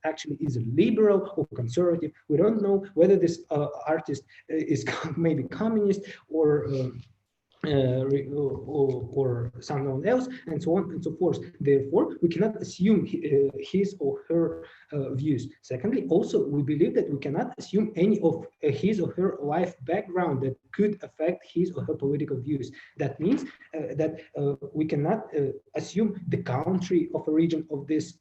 actually is a liberal or conservative. We don't know whether this artist is maybe communist or or someone else, and so on and so forth. Therefore, we cannot assume his or her views. Secondly, also, we believe that we cannot assume any of his or her life background that could affect his or her political views. That means that we cannot assume the country of origin of this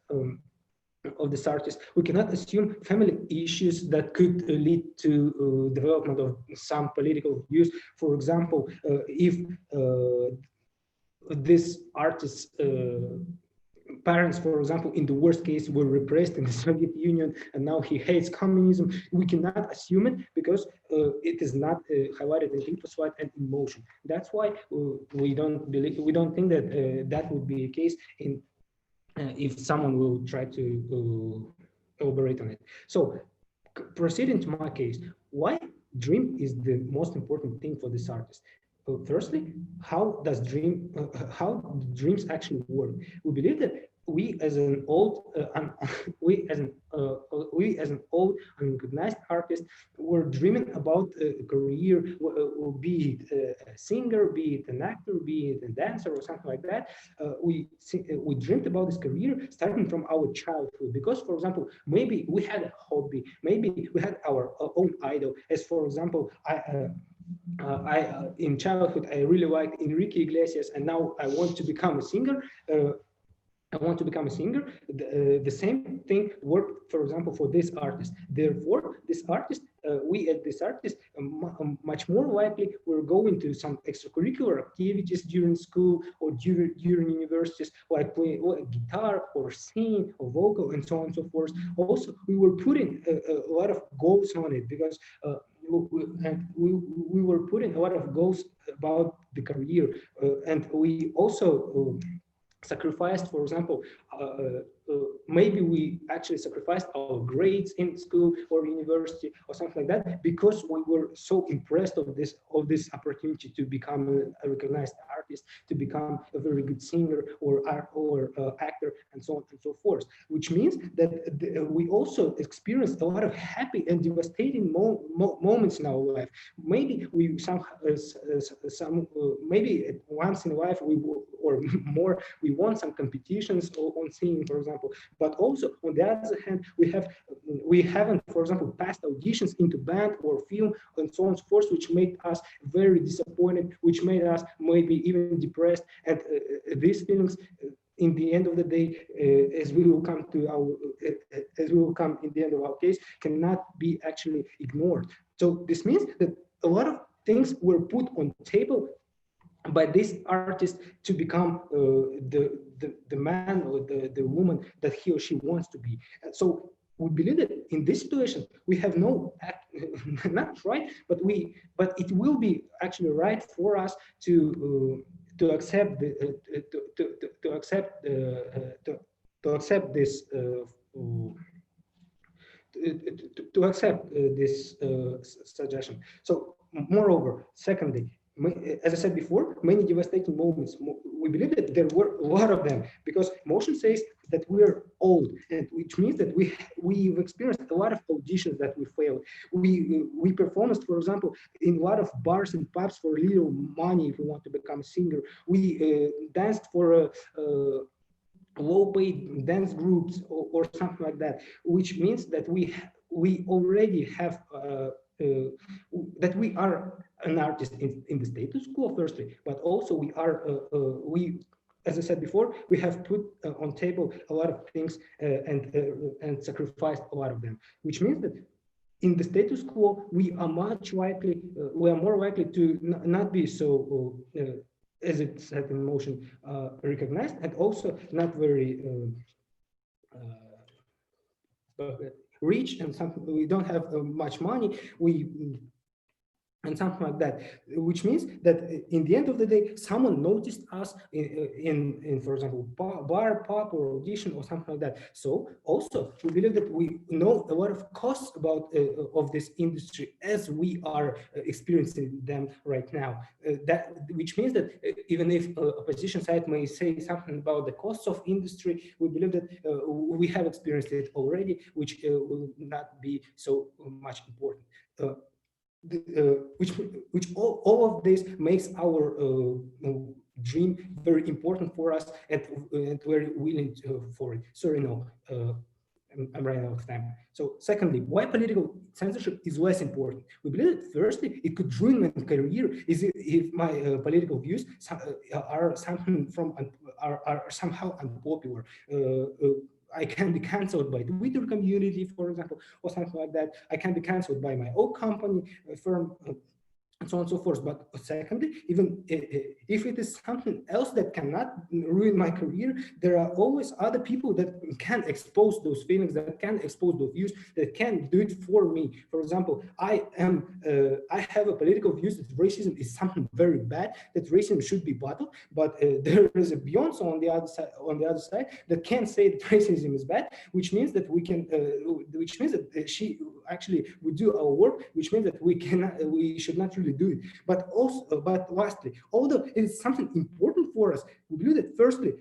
artist. We cannot assume family issues that could lead to development of some political views. For example, if this artist's parents, for example, in the worst case, were repressed in the Soviet Union, and now he hates communism, we cannot assume it because it is not highlighted in lymphocyte and in motion. That's why we don't think that that would be a case in if someone will try to elaborate on it. So proceeding to my case, why dream is the most important thing for this artist? Firstly, how dreams actually work? We believe that we as an old unrecognized artist were dreaming about a career, be it a singer, be it an actor, be it a dancer or something like that. We dreamed about this career starting from our childhood, because, for example, maybe we had a hobby, maybe we had our own idol. As for example, in childhood, I really liked Enrique Iglesias, and now I want to become a singer. The same thing worked, for example, for this artist. Therefore, this artist, much more likely we're going to some extracurricular activities during school or during universities, like play guitar or sing or vocal and so on and so forth. Also, we were putting a lot of goals on it, because we were putting a lot of goals about the career, and we also sacrificed, for example, maybe we actually sacrificed our grades in school or university or something like that, because we were so impressed of this opportunity to become a recognized artist, to become a very good singer or actor, and so on and so forth. Which means that we also experienced a lot of happy and devastating moments in our life. Maybe we maybe once in life or more we won some competitions on singing, for example. But also, on the other hand, we haven't, for example, passed auditions into band or film and so on and so forth, which made us very disappointed, which made us maybe even depressed. And these feelings, in the end of the day, as we will come in the end of our case, cannot be actually ignored. So this means that a lot of things were put on the table by this artist to become the man or the woman that he or she wants to be. So we believe that in this situation we have not right, but it will be actually right for us to accept this suggestion. So moreover, secondly, as I said before, many devastating moments. We believe that there were a lot of them, because emotion says that we're old, and which means that we've experienced a lot of auditions that we failed. We performed, for example, in a lot of bars and pubs for little money if we want to become a singer. We danced for low-paid dance groups or something like that, which means that we already have that we are an artist in the status quo, firstly, but also we are as I said before, we have put on table a lot of things and sacrificed a lot of them, which means that in the status quo we are more likely to not be so as it's set in motion, recognized, and also not very rich, and we don't have much money. and something like that, which means that in the end of the day, someone noticed us in for example, bar, pub, or audition, or something like that. So also, we believe that we know a lot of costs about of this industry as we are experiencing them right now. That which means that even if opposition side may say something about the costs of industry, we believe that we have experienced it already, which will not be so much important. Which all of this makes our dream very important for us, and very willing for it. Sorry, no, I'm running out of time. So secondly, why political censorship is less important? We believe that firstly, it could ruin my career if my political views are somehow unpopular. I can be cancelled by the Twitter community, for example, or something like that. I can be cancelled by my own company, firm, and so on and so forth. But secondly, even if it is something else that cannot ruin my career, there are always other people that can expose those feelings, that can expose those views, that can do it for me. For example, I have a political views that racism is something very bad, that racism should be bottled. But there is a Beyonce on the other side that can say that racism is bad, which means that we can, which means that she actually would do our work, which means that we should not really do it. But lastly, although it is something important for us, we believe that firstly,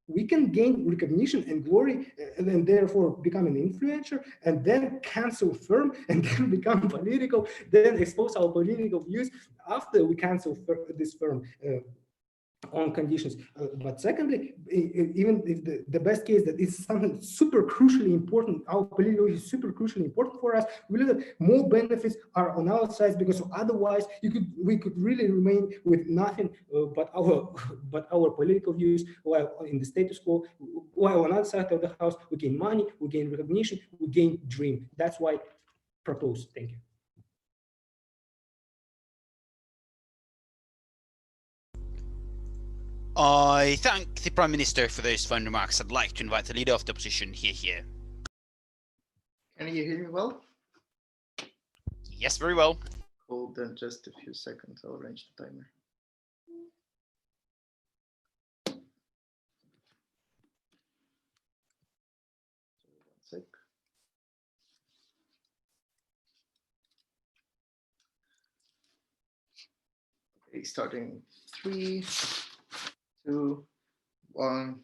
we can gain recognition and glory, and therefore become an influencer, and then cancel firm, and then become political, then expose our political views after we cancel this firm. On conditions. But secondly, even if the best case that is something super crucially important, our political is super crucially important for us, we believe that more benefits are on our side, because otherwise we could really remain with nothing but our political views, while in the status quo, while on the other side of the house, we gain money, we gain recognition, we gain dream. That's why propose. Thank you. I thank the Prime Minister for those fine remarks. I'd like to invite the Leader of the Opposition here. Can you hear me well? Yes, very well. Cool, then just a few seconds, I'll arrange the timer. One sec. Okay, starting 3, 2, 1,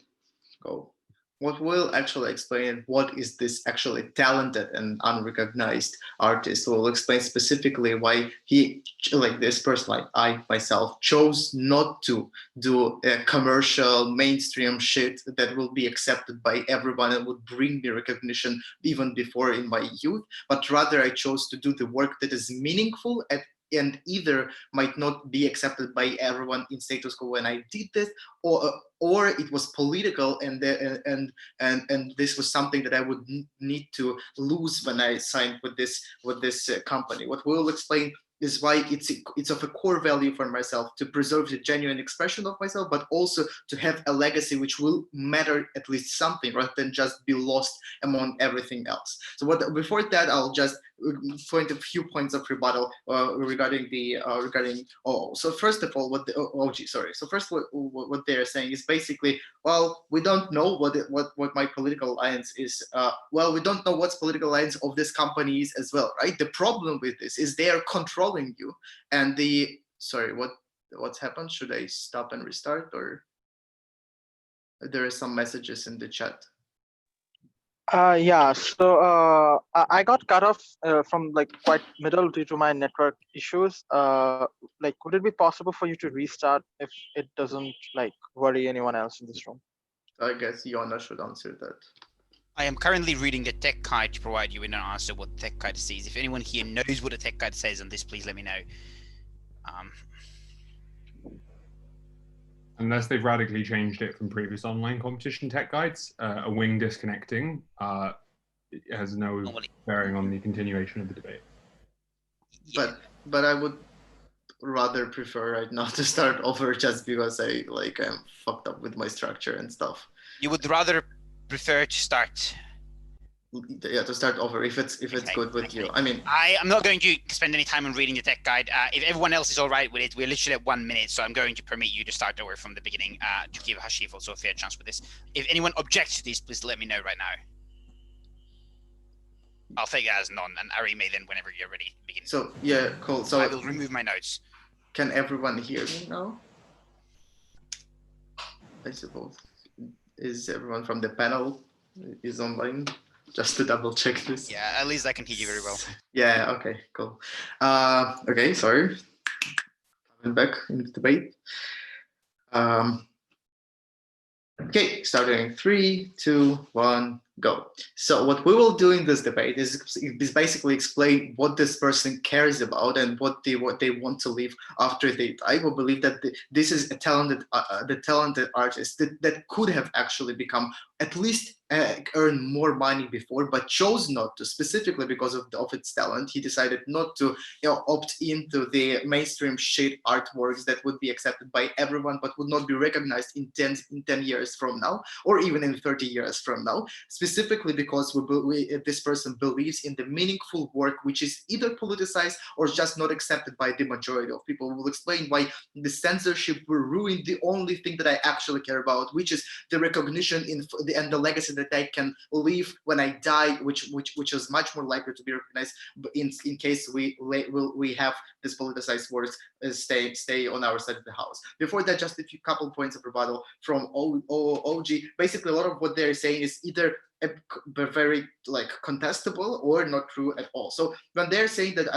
go. What will actually explain what is this actually talented and unrecognized artist. Will explain specifically why he, like this person, like I myself, chose not to do a commercial mainstream shit that will be accepted by everyone and would bring me recognition even before in my youth, but rather I chose to do the work that is meaningful and either might not be accepted by everyone in status quo when I did this, or it was political, and this was something that I would need to lose when I signed with this company. What we'll explain is why it's of a core value for myself to preserve the genuine expression of myself, but also to have a legacy which will matter at least something, rather than just be lost among everything else. So before that, I'll just point a few points of rebuttal regarding the so first of all, what they're saying is basically, well, we don't know what my political alliance is. Well, we don't know what's political alliance of this company is as well, right? The problem with this is they are controlling you, and what's happened? Should I stop and restart, or there are some messages in the chat? Yeah, so I got cut off from like quite middle due to my network issues. Like, would it be possible for you to restart if it doesn't like worry anyone else in this room? I guess Joona should answer that. I am currently reading the tech guide to provide you with an answer what the tech guide says. If anyone here knows what the tech guide says on this, please let me know. Unless they've radically changed it from previous online competition tech guides, a wing disconnecting has no bearing on the continuation of the debate. Yeah. But I would rather prefer right now to start over, just because I'm fucked up with my structure and stuff. You would rather prefer to start yeah, to start over if it's good with you. I mean, I'm not going to spend any time on reading the tech guide. If everyone else is all right with it, we're literally at 1 minute, so I'm going to permit you to start over from the beginning to give Hasif also a fair chance with this. If anyone objects to this, please let me know right now. I'll take it as none, and Arie may then, whenever you're ready, begin. So yeah, cool. So I will remove my notes. Can everyone hear me now? I suppose. Is everyone from the panel is online? Just to double check this. Yeah, at least I can hear you very well. Yeah, okay, cool. Okay, sorry. I'm back in the debate. Okay, starting 3, 2, 1, go. So what we will do in this debate is basically explain what this person cares about and what they want to leave after they die. We believe that this is a talented artist that could have actually become at least earn more money before, but chose not to, specifically because of its talent. He decided not to opt into the mainstream shit artworks that would be accepted by everyone but would not be recognized in 10 years from now, or even in 30 years from now, specifically because this person believes in the meaningful work which is either politicized or just not accepted by the majority of people. We will explain why the censorship will ruin the only thing that I actually care about, which is the recognition and the legacy that I can leave when I die, which is much more likely to be recognized in case we have this politicized words stay on our side of the house. Before that, just a couple points of rebuttal from OG. Basically, a lot of what they're saying is either very like contestable or not true at all. So when they're saying that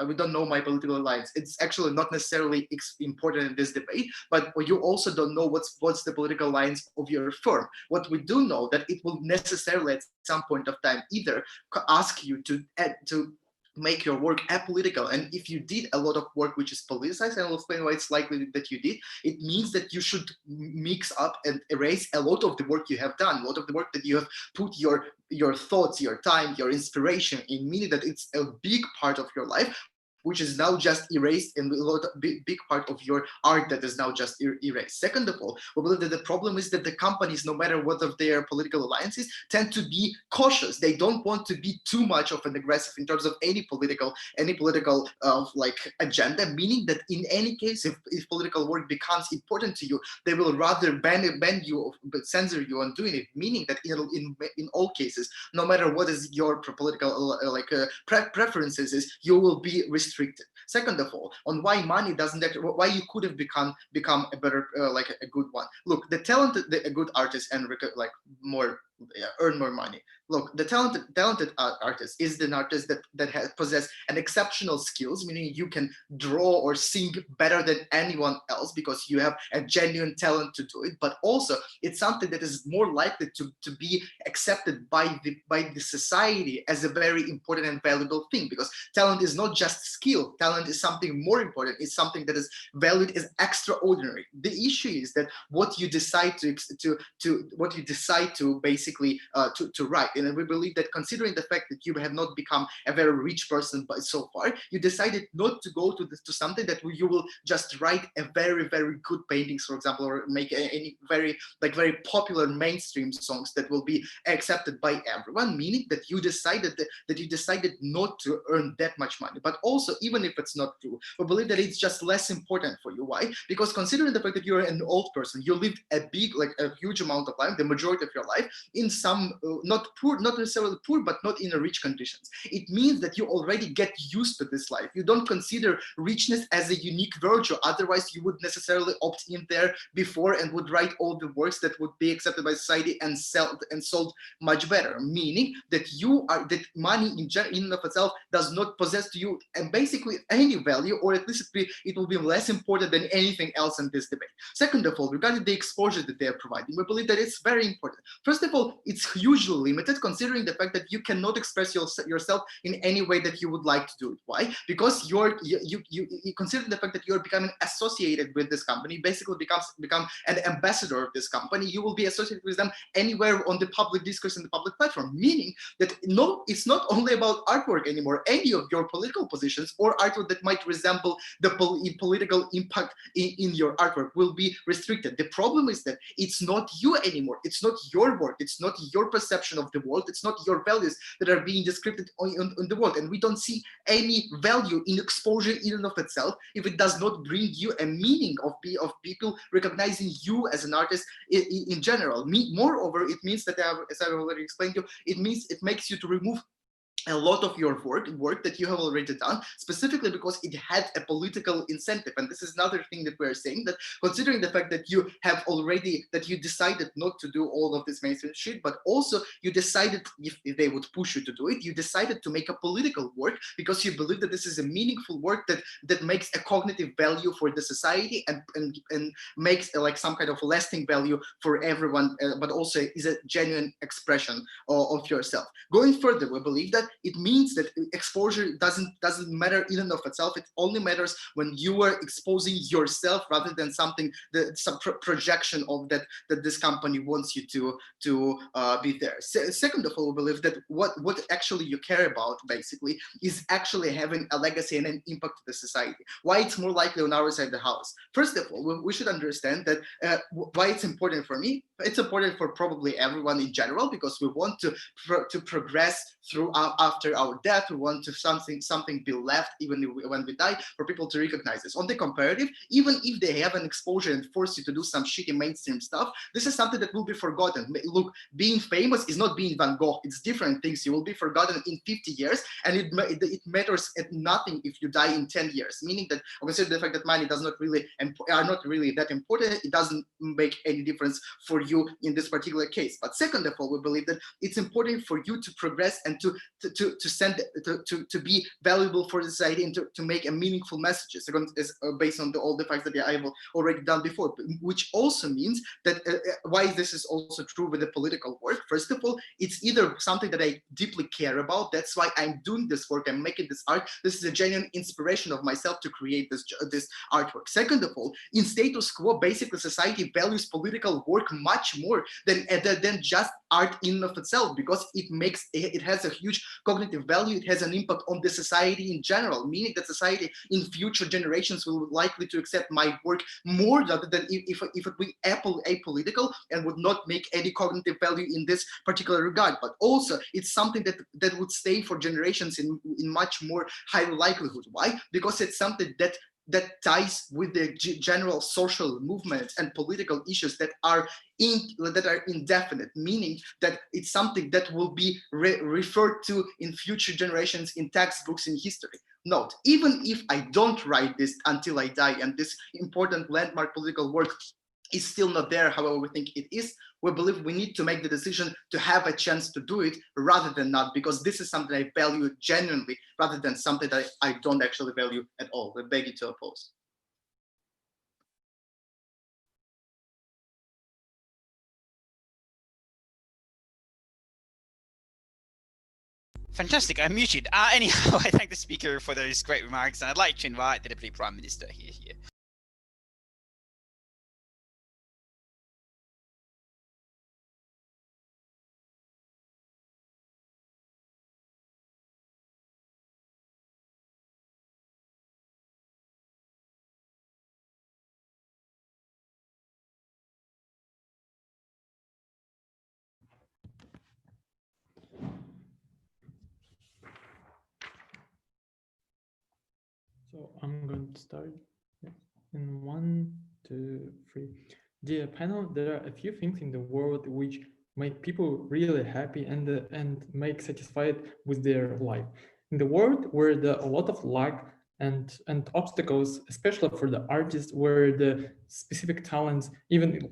we don't know my political alliance, it's actually not necessarily important in this debate, but you also don't know what's the political alliance of your firm. What we do know that it will necessarily at some point of time either ask you to make your work apolitical, and if you did a lot of work which is politicized, and I'll explain why it's likely that you did, it means that you should mix up and erase a lot of the work you have done, a lot of the work that you have put your thoughts, your time, your inspiration in, meaning that it's a big part of your life which is now just erased, and a big part of your art that is now just erased. Second of all, we believe that the problem is that the companies, no matter what of their political alliances, tend to be cautious. They don't want to be too much of an aggressive in terms of any political like agenda, meaning that in any case, if political work becomes important to you, they will rather ban you, but censor you on doing it, meaning that in all cases, no matter what is your political preferences is, you will be restricted. Second of all, on why money doesn't actually, why you could have become a better a good one. Look, a good artist and earn more money. Look, the talented artist is an artist that has possess an exceptional skills, meaning you can draw or sing better than anyone else because you have a genuine talent to do it. But also, it's something that is more likely to be accepted by the society as a very important and valuable thing, because talent is not just skill. Talent is something more important. It's something that is valued as extraordinary. The issue is that what you decide to basically to write. And we believe that considering the fact that you have not become a very rich person so far, you decided not to go to something that you will just write a very, very good paintings, for example, or make any very popular mainstream songs that will be accepted by everyone, meaning that you decided not to earn that much money. But also, even if it's not true, we believe that it's just less important for you. Why? Because considering the fact that you're an old person, you lived a huge amount of life, the majority of your life, in some not necessarily poor, but not in a rich conditions. It means that you already get used to this life. You don't consider richness as a unique virtue. Otherwise, you would necessarily opt in there before and would write all the works that would be accepted by society and sold much better. Meaning that that money in and of itself does not possess to you and basically any value, or at least it will be less important than anything else in this debate. Second of all, regarding the exposure that they are providing, we believe that it's very important. First of all, it's hugely limited, considering the fact that you cannot express yourself in any way that you would like to do it. Why? Because you consider the fact that you're becoming associated with this company, basically become an ambassador of this company. You will be associated with them anywhere on the public discourse and the public platform, meaning that it's not only about artwork anymore. Any of your political positions or artwork that might resemble the political impact in your artwork will be restricted. The problem is that it's not you anymore. It's not your work. It's not your perception of the world. It's not your values that are being described on the world. And we don't see any value in exposure in and of itself if it does not bring you a meaning of people recognizing you as an artist in general. Moreover, it means that, as I've already explained to you, it makes you to remove a lot of your work that you have already done, specifically because it had a political incentive. And this is another thing that we're saying, that considering the fact that you have already, that you decided not to do all of this mainstream shit, but also you decided, if they would push you to do it, you decided to make a political work because you believe that this is a meaningful work that makes a cognitive value for the society and makes like some kind of lasting value for everyone, but also is a genuine expression of yourself. Going further, we believe that it means that exposure doesn't matter in and of itself. It only matters when you are exposing yourself rather than something, some projection of that this company wants you to be there. Second of all, we believe that what actually you care about basically is actually having a legacy and an impact to the society. Why it's more likely on our side of the house. First of all, we should understand that why it's important for me. It's important for probably everyone in general, because we want to progress through after our death. We want to something be left even when we die, for people to recognize this. On the comparative, even if they have an exposure and force you to do some shitty mainstream stuff, this is something that will be forgotten. Look, being famous is not being Van Gogh. It's different things. You will be forgotten in 50 years, and it matters at nothing if you die in 10 years. Meaning that, consider the fact that money does not really are not really that important. It doesn't make any difference for you in this particular case. But second of all, we believe that it's important for you to progress and to be valuable for the society and to make a meaningful messages, based on all the facts that I have already done before. Which also means that why this is also true with the political work. First of all, it's either something that I deeply care about. That's why I'm doing this work. I'm making this art. This is a genuine inspiration of myself to create this artwork. Second of all, in status quo, basically society values political work much more than just art in and of itself, because it has a huge cognitive value. It has an impact on the society in general, meaning that society in future generations will likely to accept my work more rather than if it be apolitical and would not make any cognitive value in this particular regard. But also it's something that would stay for generations in much more high likelihood. Why? Because it's something that ties with the general social movements and political issues that are indefinite, meaning that it's something that will be referred to in future generations in textbooks in history. Note, even if I don't write this until I die and this important landmark political work is still not there, however we think it is, we believe we need to make the decision to have a chance to do it rather than not, because this is something I value genuinely rather than something that I don't actually value at all. We beg you to oppose. Fantastic, I'm muted. Anyhow, I thank the speaker for those great remarks, and I'd like to invite the Deputy Prime Minister here. So I'm going to start in 1, 2, 3. Dear panel, there are a few things in the world which make people really happy and make satisfied with their life. In the world where there are a lot of luck and obstacles, especially for the artists, where the specific talents, even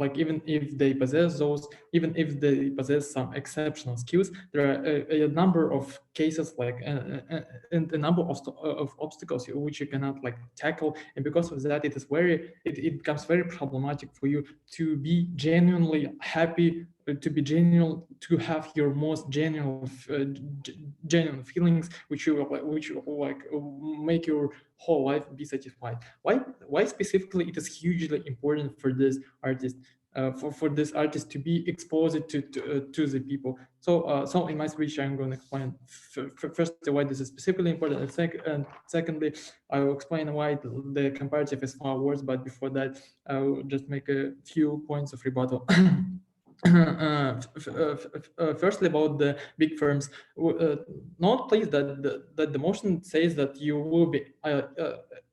if they possess those, even if they possess some exceptional skills, there are a number of cases and a number of obstacles which you cannot tackle, and because of that, it becomes very problematic for you to be genuinely happy, to be genuine, to have your most genuine feelings, which make your whole life be satisfied. Why specifically it is hugely important for this artist, for this artist to be exposed to the people. So in my speech, I'm going to explain first why this is specifically important, and secondly, I will explain why the comparative is far worse. But before that, I will just make a few points of rebuttal. firstly, about the big firms, note please that the motion says that you will be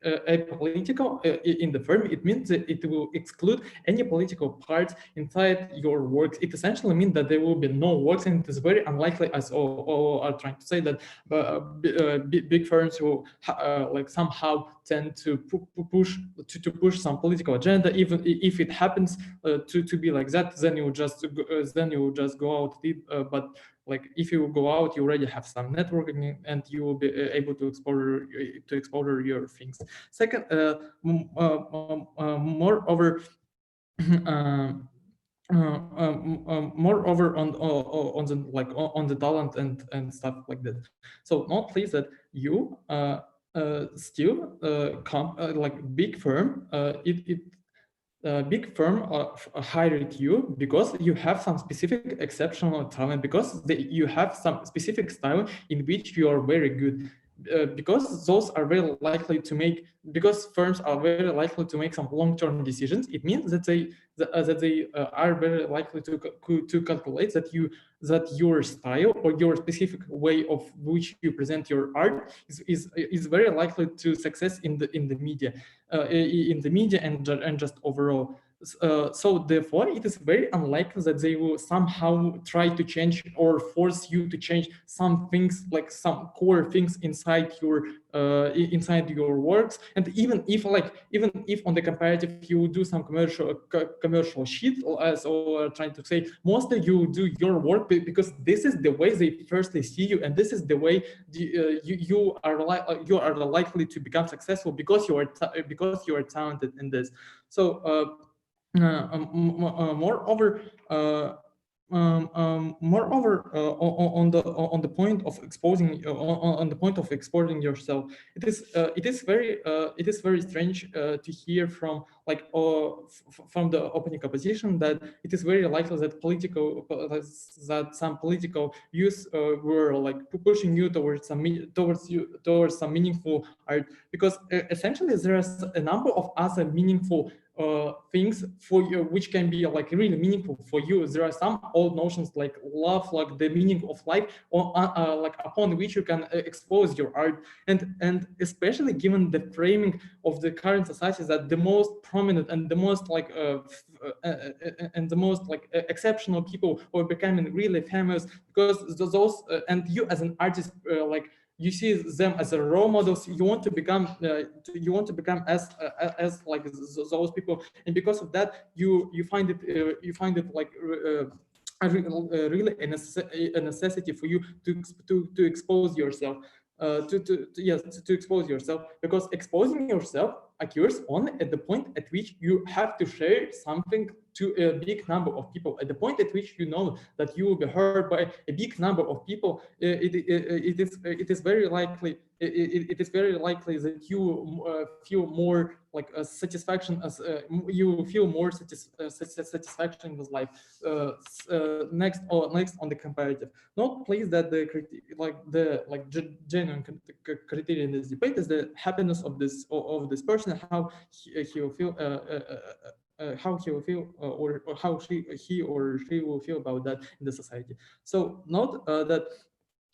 apolitical in the firm. It means that it will exclude any political parts inside your works. It essentially means that there will be no works, and it is very unlikely, as all are trying to say, that big firms will like somehow tend to push some political agenda. Even if it happens to be like that, then you just go out. But like if you go out, you already have some networking, and you will be able to explore your things. Second, moreover. Moreover, on the talent and stuff like that. So not please that you still like big firm big firm hired you because you have some specific exceptional talent, because you have some specific style in which you are very good. Because those are very likely to make, because firms are very likely to make some long-term decisions, it means that they are very likely to calculate that your style or your specific way of which you present your art is very likely to success in the media and just overall. So therefore, it is very unlikely that they will somehow try to change or force you to change some things, like some core things inside your works. And even if on the comparative you do some commercial shit, as all are trying to say, mostly you do your work because this is the way they firstly see you, and this is the way you are likely to become successful because you are talented in this. So moreover, on the point of exporting yourself, it is very strange to hear from from the opening opposition that it is very likely that some political views were like pushing you towards some meaningful art, because essentially there is a number of other meaningful things for you which can be like really meaningful for you. There are some old notions like love, like the meaning of life, or like upon which you can expose your art, and especially given the framing of the current society, that the most prominent and the most exceptional people who are becoming really famous because those and you as an artist you see them as a role models. You want to become as like those people, and because of that, you find it like really a necessity for you to expose yourself. To expose yourself, because exposing yourself occurs only at the point at which you have to share something to a big number of people. At the point at which you know that you will be heard by a big number of people, it is very likely that you feel more like a satisfaction, as you feel more satisfaction with life. Next on the comparative, note please that genuine criteria in this debate is the happiness of this person, how he will feel. How he will feel, or how he or she will feel about that in the society. So note that,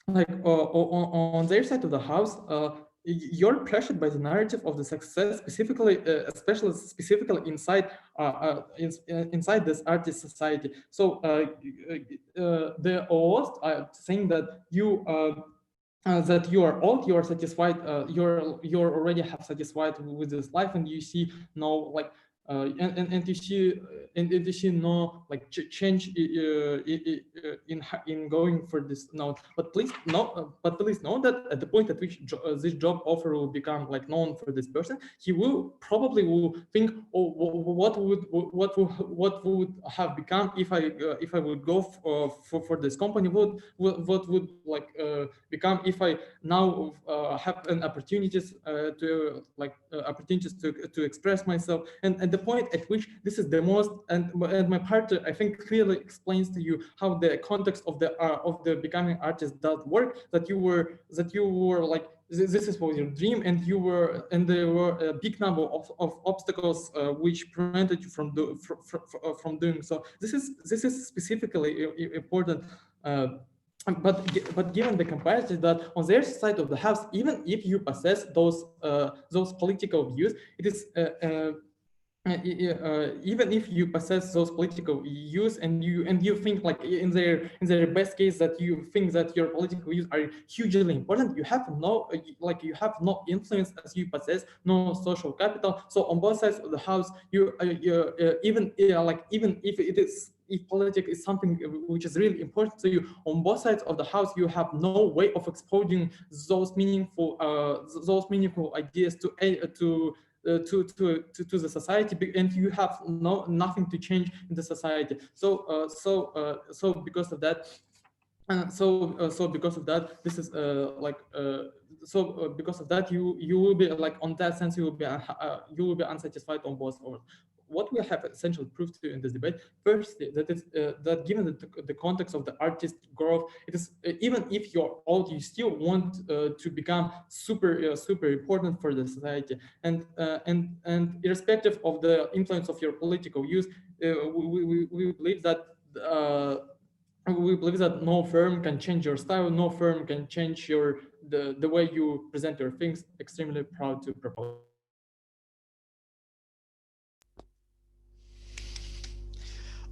like on their side of the house, you're pressured by the narrative of the success, specifically inside inside this artist society. So the host are saying that you are old, you are satisfied, you're already have satisfied with this life, and you see no like. And you see no like change in going for this note. But please know that at the point at which this job offer will become like known for this person, he will probably think, oh, what would have become if I would go for this company? What would like become if I now have an opportunities to express myself? And at the point at which this is the most, and my part I think clearly explains to you how the context of the becoming artist does work, that you were like this was your dream, and there were a big number of obstacles which prevented you from doing so. This is specifically important. But given the comparison that on their side of the house, even if you possess those political views, it is even if you possess those political views and you think like in their best case that you think that your political views are hugely important, you have no influence as you possess no social capital. So on both sides of the house, even if politics is something which is really important to you, on both sides of the house you have no way of exposing those meaningful ideas to the society, and you have nothing to change in the society. So because of that, because of that, this is because of that, you will be like, on that sense, you will be unsatisfied on both. Or what we have essentially proved to in this debate, firstly, that given the context of the artist growth, it is even if you're old, you still want to become super important for the society, and irrespective of the influence of your political views, we believe that. We believe that no firm can change your style, no firm can change the way you present your things. Extremely proud to propose.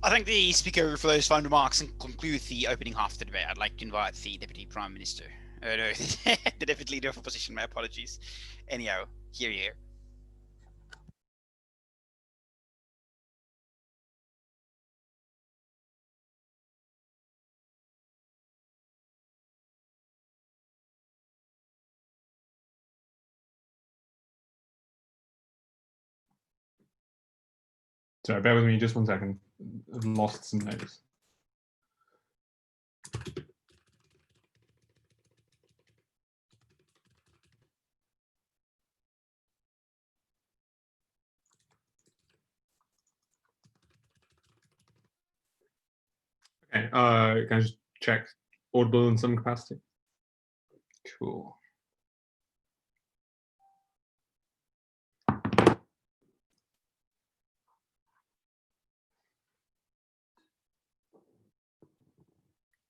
I thank the speaker for those final remarks and conclude the opening half of the debate. I'd like to invite the Deputy Prime Minister, no, the Deputy Leader of Opposition, my apologies. Anyhow, here. Sorry, bear with me just 1 second. I've lost some notes. Okay, can I just check audible in some capacity? Cool.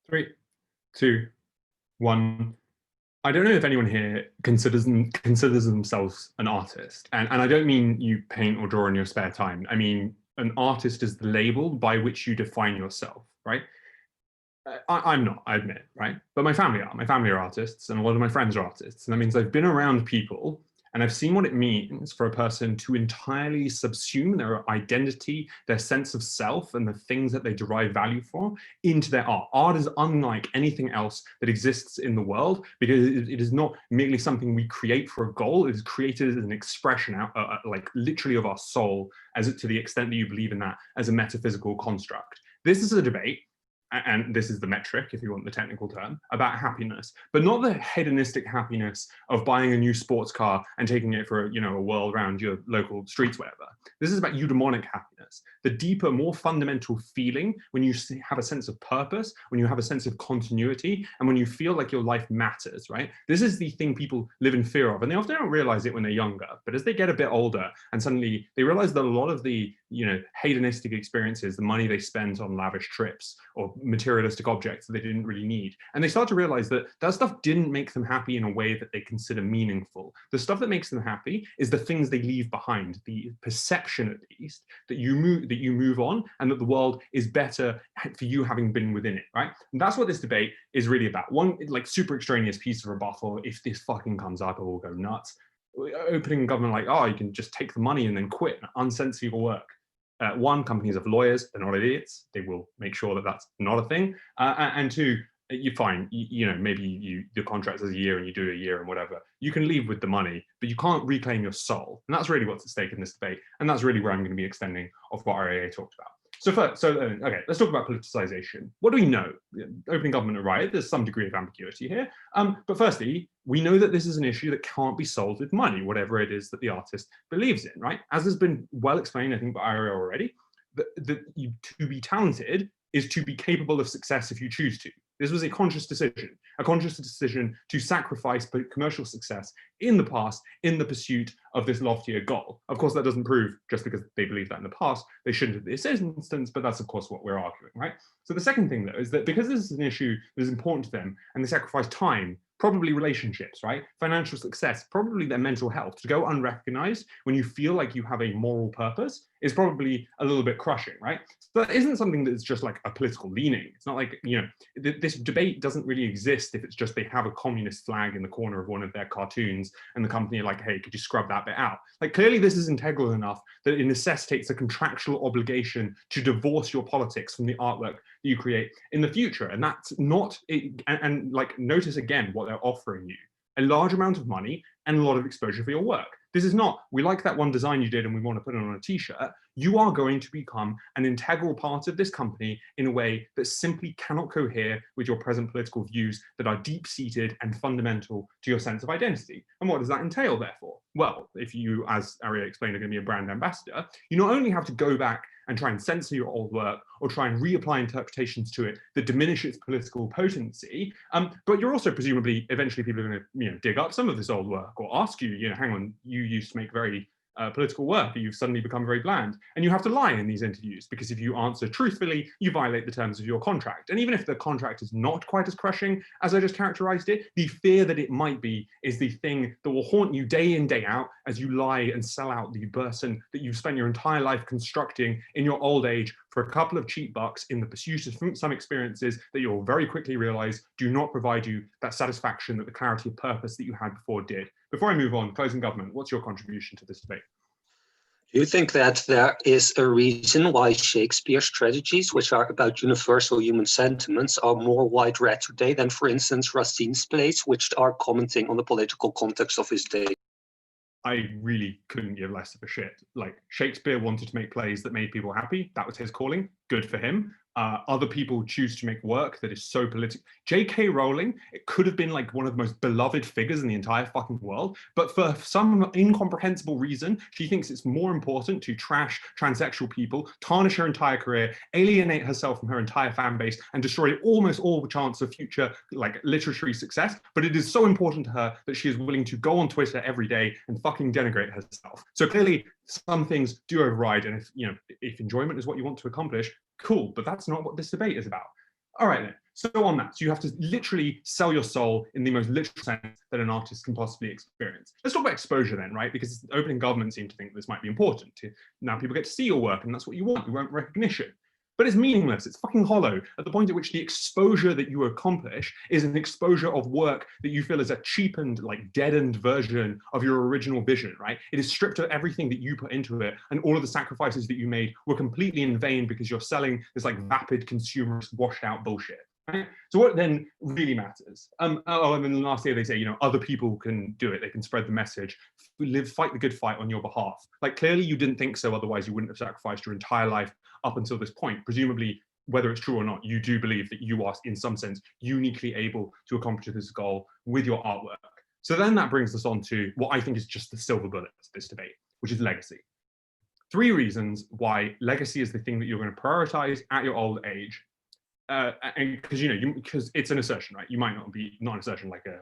Three, two, one. I don't know if anyone here considers themselves an artist, and I don't mean you paint or draw in your spare time. I mean an artist is the label by which you define yourself, right? I'm not, I admit, right? But my family are. My family are artists, and a lot of my friends are artists, and that means I've been around people, and I've seen what it means for a person to entirely subsume their identity, their sense of self, and the things that they derive value from into their art. Art is unlike anything else that exists in the world, because it is not merely something we create for a goal. It is created as an expression, like literally of our soul, to the extent that you believe in that as a metaphysical construct. This is a debate, and this is the metric, if you want the technical term, about happiness, but not the hedonistic happiness of buying a new sports car and taking it for a whirl around your local streets, whatever. This is about eudaimonic happiness, the deeper, more fundamental feeling when you have a sense of purpose, when you have a sense of continuity, and when you feel like your life matters, right? This is the thing people live in fear of, and they often don't realize it when they're younger, but as they get a bit older and suddenly they realize that a lot of the hedonistic experiences, the money they spent on lavish trips or materialistic objects that they didn't really need, and they start to realize that that stuff didn't make them happy in a way that they consider meaningful. The stuff that makes them happy is the things they leave behind, the perception at least that you move on, and that the world is better for you having been within it, right? And that's what this debate is really about. One like super extraneous piece of rebuttal: if this fucking comes up, it will go nuts. Opening government like, oh, you can just take the money and then quit, uncensor your work. One, companies have lawyers, they're not idiots. They will make sure that that's not a thing. And two, you find, maybe the contract is a year and you do a year and whatever. You can leave with the money, but you can't reclaim your soul. And that's really what's at stake in this debate. And that's really where I'm going to be extending of what Arie talked about. Okay, let's talk about politicization. What do we know? Opening government are right. There's some degree of ambiguity here. But firstly, we know that this is an issue that can't be solved with money, whatever it is that the artist believes in, right? As has been well explained, I think, by Arie already, to be talented is to be capable of success if you choose to. This was a conscious decision to sacrifice commercial success in the past in the pursuit of this loftier goal. Of course, that doesn't prove just because they believe that in the past, they shouldn't in this instance, but that's of course what we're arguing, right? So the second thing though is that because this is an issue that is important to them and they sacrifice time, probably relationships, right? Financial success, probably their mental health, to go unrecognized when you feel like you have a moral purpose is probably a little bit crushing, right? So that isn't something that's just like a political leaning. It's not like, you know, this debate doesn't really exist if it's just they have a communist flag in the corner of one of their cartoons and the company are like, hey, could you scrub that bit out? Like clearly this is integral enough that it necessitates a contractual obligation to divorce your politics from the artwork that you create in the future. And that's not, and like notice again what they're offering you, a large amount of money and a lot of exposure for your work. This is not, we like that one design you did and we want to put it on a t-shirt. You are going to become an integral part of this company in a way that simply cannot cohere with your present political views that are deep-seated and fundamental to your sense of identity. And what does that entail, therefore? Well, if you, as Arie explained, are going to be a brand ambassador, you not only have to go back and try and censor your old work or try and reapply interpretations to it that diminish its political potency, but you're also presumably, eventually people are going to, you know, dig up some of this old work or ask you, you know, hang on, you used to make very political work, you've suddenly become very bland. And you have to lie in these interviews because if you answer truthfully, you violate the terms of your contract. And even if the contract is not quite as crushing as I just characterized it, the fear that it might be is the thing that will haunt you day in, day out as you lie and sell out the person that you've spent your entire life constructing in your old age for a couple of cheap bucks in the pursuit of some experiences that you'll very quickly realize do not provide you that satisfaction that the clarity of purpose that you had before did. Before I move on, closing government, what's your contribution to this debate? Do you think that there is a reason why Shakespeare's tragedies, which are about universal human sentiments, are more wide-read today than, for instance, Racine's plays, which are commenting on the political context of his day? I really couldn't give less of a shit. Like, Shakespeare wanted to make plays that made people happy. That was his calling. Good for him. Other people choose to make work that is so political. J.K. Rowling, it could have been like one of the most beloved figures in the entire fucking world, but for some incomprehensible reason, she thinks it's more important to trash transsexual people, tarnish her entire career, alienate herself from her entire fan base, and destroy almost all the chance of future like literary success. But it is so important to her that she is willing to go on Twitter every day and fucking denigrate herself. So clearly, some things do override, and if enjoyment is what you want to accomplish, cool, but that's not what this debate is about. All right then, so on that, so you have to literally sell your soul in the most literal sense that an artist can possibly experience. Let's talk about exposure then, right? Because opening government seem to think this might be important. Now people get to see your work and that's what you want recognition. But it's meaningless, it's fucking hollow at the point at which the exposure that you accomplish is an exposure of work that you feel is a cheapened, like deadened version of your original vision, right? It is stripped of everything that you put into it, and all of the sacrifices that you made were completely in vain because you're selling this like vapid, consumerist, washed out bullshit. Right? So what then really matters? And then last year they say, other people can do it. They can spread the message, fight the good fight on your behalf. Like clearly you didn't think so, otherwise you wouldn't have sacrificed your entire life up until this point. Presumably, whether it's true or not, you do believe that you are in some sense uniquely able to accomplish this goal with your artwork. So then that brings us on to what I think is just the silver bullet of this debate, which is legacy. 3 reasons why legacy is the thing that you're going to prioritize at your old age. And because it's an assertion, right? You might not an assertion, like a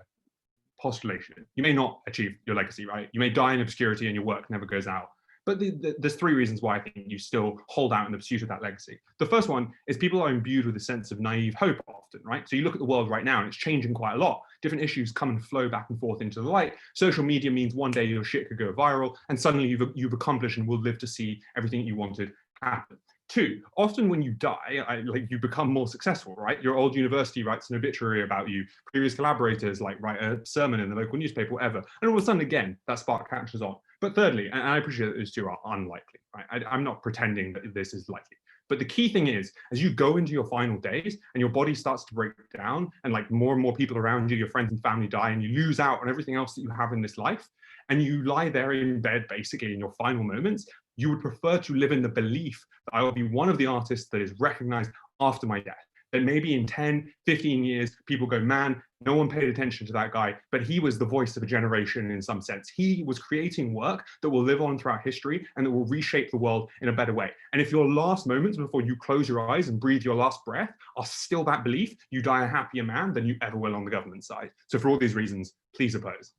postulation. You may not achieve your legacy, right? You may die in obscurity and your work never goes out. But there's 3 reasons why I think you still hold out in the pursuit of that legacy. The first one is people are imbued with a sense of naive hope often, right? So you look at the world right now and it's changing quite a lot. Different issues come and flow back and forth into the light. Social media means one day your shit could go viral and suddenly you've accomplished and will live to see everything you wanted happen. 2, often when you die, you become more successful, right? Your old university writes an obituary about you. Previous collaborators write a sermon in the local newspaper, whatever. And all of a sudden, again, that spark catches on. But thirdly, and I appreciate that those 2 are unlikely, right? I'm not pretending that this is likely. But the key thing is, as you go into your final days and your body starts to break down and more and more people around you, your friends and family die and you lose out on everything else that you have in this life, and you lie there in bed basically in your final moments, you would prefer to live in the belief that I will be one of the artists that is recognized after my death. That maybe in 10, 15 years, people go, man, No one paid attention to that guy, but he was the voice of a generation in some sense. He was creating work that will live on throughout history and that will reshape the world in a better way. And if your last moments before you close your eyes and breathe your last breath are still that belief, you die a happier man than you ever will on the government side. So for all these reasons, please oppose.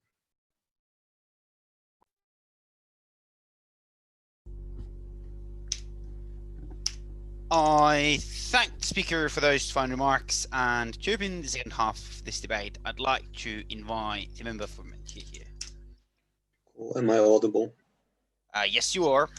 I thank the speaker for those fine remarks, and to open the second half of this debate, I'd like to invite the member from here. Cool. Am I audible? Yes, you are.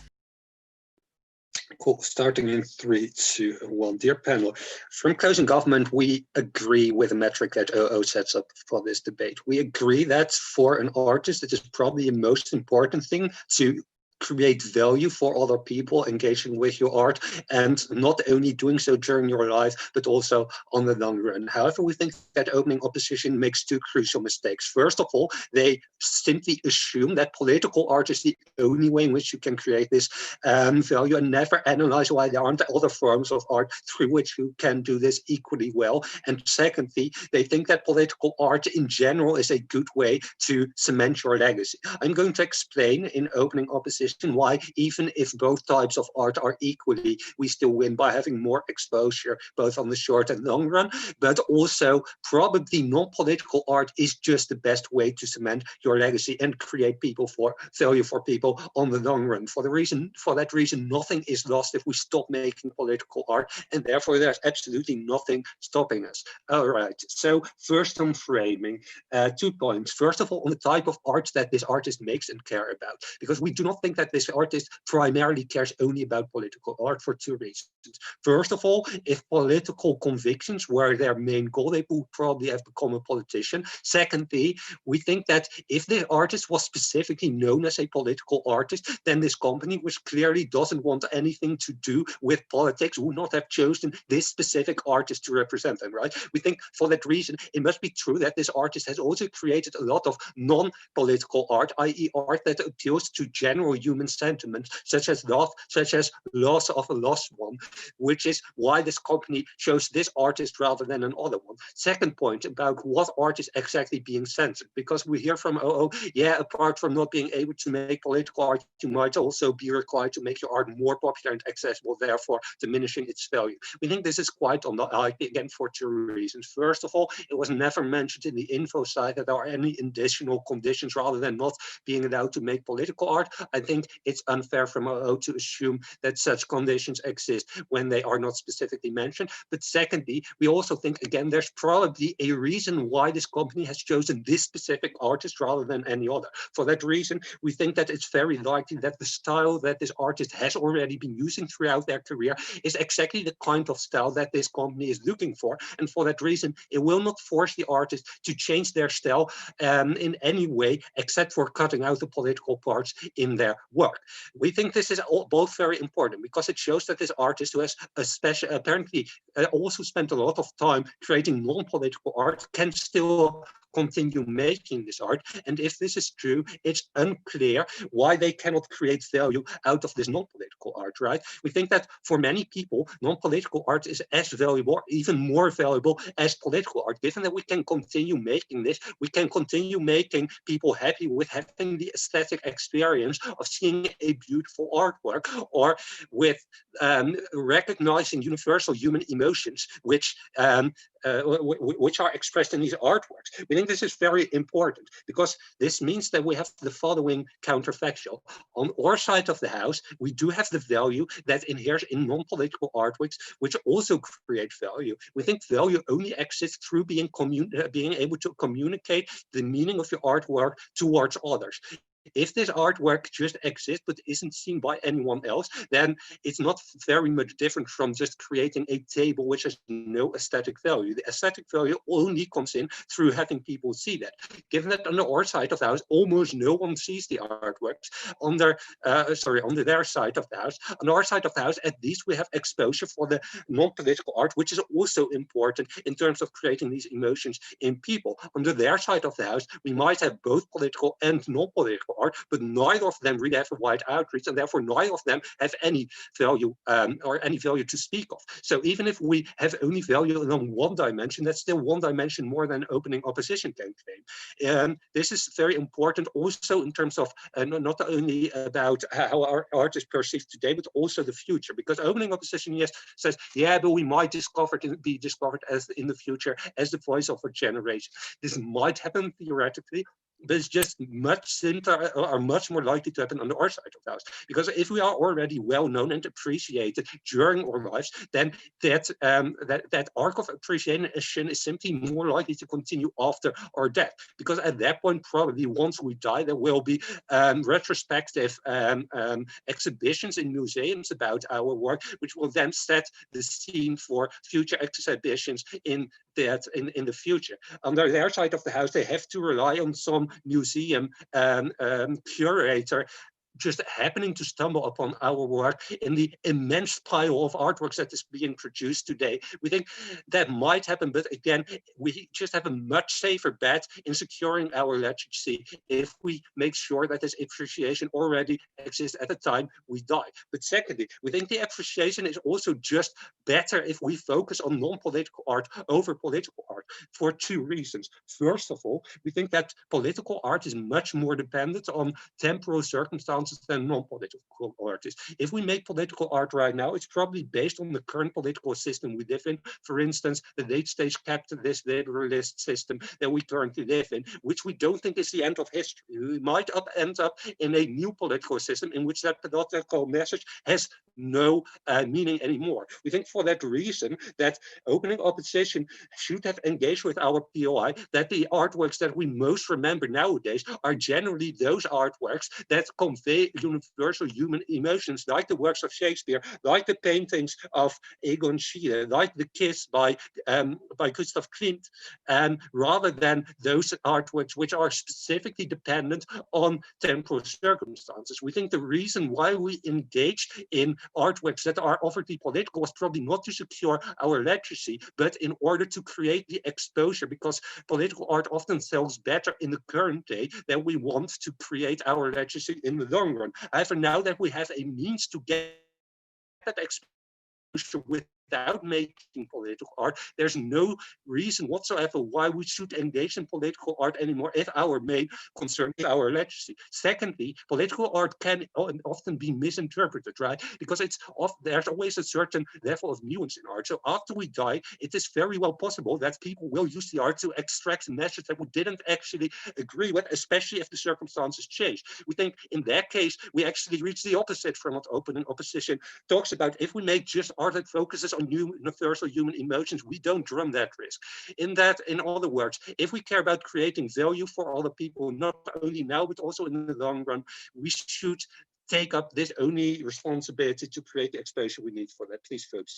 Cool. Starting in 3, 2, 1. Dear panel, from Closing Government, we agree with the metric that OO sets up for this debate. We agree that for an artist, it is probably the most important thing to create value for other people engaging with your art, and not only doing so during your life, but also on the long run. However, we think that opening opposition makes 2 crucial mistakes. First of all, they simply assume that political art is the only way in which you can create this value, and never analyze why there aren't other forms of art through which you can do this equally well. And secondly, they think that political art in general is a good way to cement your legacy. I'm going to explain in opening opposition why, even if both types of art are equally, we still win by having more exposure, both on the short and long run, but also probably non-political art is just the best way to cement your legacy and create value for people on the long run. For that reason, nothing is lost if we stop making political art, and therefore there's absolutely nothing stopping us. All right, so first on framing, 2 points. First of all, on the type of art that this artist makes and care about, because we do not think that this artist primarily cares only about political art for 2 reasons. First of all, if political convictions were their main goal, they would probably have become a politician. Secondly, we think that if the artist was specifically known as a political artist, then this company, which clearly doesn't want anything to do with politics, would not have chosen this specific artist to represent them, right? We think for that reason, it must be true that this artist has also created a lot of non-political art, i.e. art that appeals to general human sentiments, such as loss of a lost one, which is why this company chose this artist rather than another one. Second point about what art is exactly being censored, because we hear from OO, yeah, apart from not being able to make political art, you might also be required to make your art more popular and accessible, therefore diminishing its value. We think this is quite unlikely, again, for 2 reasons. First of all, it was never mentioned in the info side that there are any additional conditions rather than not being allowed to make political art. I think it's unfair from OO to assume that such conditions exist when they are not specifically mentioned. But secondly, we also think, again, there's probably a reason why this company has chosen this specific artist rather than any other. For that reason, we think that it's very likely that the style that this artist has already been using throughout their career is exactly the kind of style that this company is looking for. And for that reason, it will not force the artist to change their style in any way, except for cutting out the political parts in their work. We think this is both very important because it shows that this artist, who has apparently also spent a lot of time creating non-political art, can still continue making this art. And if this is true, it's unclear why they cannot create value out of this non-political art, right? We think that for many people, non-political art is as valuable, even more valuable as political art. Given that we can continue making this, we can continue making people happy with having the aesthetic experience of seeing a beautiful artwork, or with recognizing universal human emotions, which are expressed in these artworks. We think this is very important because this means that we have the following counterfactual. On our side of the house, we do have the value that inheres in non-political artworks, which also create value. We think value only exists through being able to communicate the meaning of your artwork towards others. If this artwork just exists but isn't seen by anyone else, then it's not very much different from just creating a table which has no aesthetic value. The aesthetic value only comes in through having people see that. Given that on our side of the house, almost no one sees the artworks, on their side of the house. On our side of the house, at least we have exposure for the non-political art, which is also important in terms of creating these emotions in people. On their side of the house, we might have both political and non-political political art, but neither of them really have a wide outreach, and therefore neither of them have any value or any value to speak of. So even if we have only value along one dimension, that's still one dimension more than opening opposition can claim. This is very important also in terms of not only about how our art is perceived today, but also the future, because opening opposition, yes, says, yeah, but we might be discovered as in the future as the voice of a generation. This might happen theoretically, but it's just much simpler or much more likely to happen on our side of the house. Because if we are already well known and appreciated during our lives, then that arc of appreciation is simply more likely to continue after our death. Because at that point, probably once we die, there will be retrospective exhibitions in museums about our work, which will then set the scene for future exhibitions in the future. On their side of the house, they have to rely on some museum curator just happening to stumble upon our work in the immense pile of artworks that is being produced today. We think that might happen, but again, we just have a much safer bet in securing our legacy if we make sure that this appreciation already exists at the time we die. But secondly, we think the appreciation is also just better if we focus on non-political art over political art for two reasons. First of all, we think that political art is much more dependent on temporal circumstances than non-political artists. If we make political art right now, it's probably based on the current political system we live in. For instance, the late-stage capitalist liberalist system that we currently live in, which we don't think is the end of history. We might end up in a new political system in which that political message has no meaning anymore. We think for that reason that opening opposition should have engaged with our POI, that the artworks that we most remember nowadays are generally those artworks that convey universal human emotions, like the works of Shakespeare, like the paintings of Egon Schiele, like The Kiss by Gustav Klimt, rather than those artworks which are specifically dependent on temporal circumstances. We think the reason why we engaged in artworks that are overtly political was probably not to secure our legacy, but in order to create the exposure, because political art often sells better in the current day than we want to create our legacy in the long run. However, now that we have a means to get that exposure without making political art, there's no reason whatsoever why we should engage in political art anymore if our main concern is our legacy. Secondly, political art can often be misinterpreted, right? Because there's always a certain level of nuance in art. So after we die, it is very well possible that people will use the art to extract a message that we didn't actually agree with, especially if the circumstances change. We think in that case, we actually reach the opposite from what opening opposition talks about. If we make just art that focuses on universal human emotions, we don't run that risk. In other words, if we care about creating value for other people, not only now, but also in the long run, we should take up this only responsibility to create the exposure we need for that. Please vote.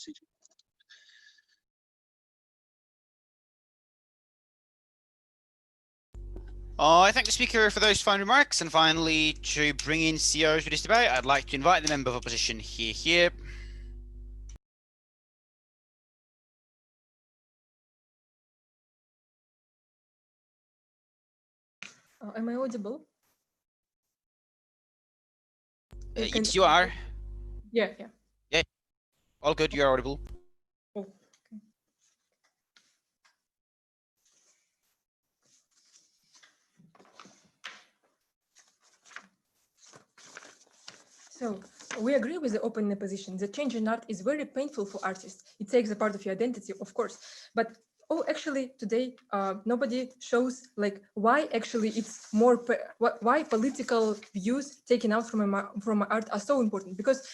I thank the speaker for those fine remarks, and finally, to bring in CEOs for this debate, I'd like to invite the member of opposition here. Am I audible? Yes, you are. Yeah. All good, you are audible. Oh, okay. So we agree with the opening position. The change in art is very painful for artists. It takes a part of your identity, of course, but actually today nobody shows like why actually it's more why political views taken out from art are so important, because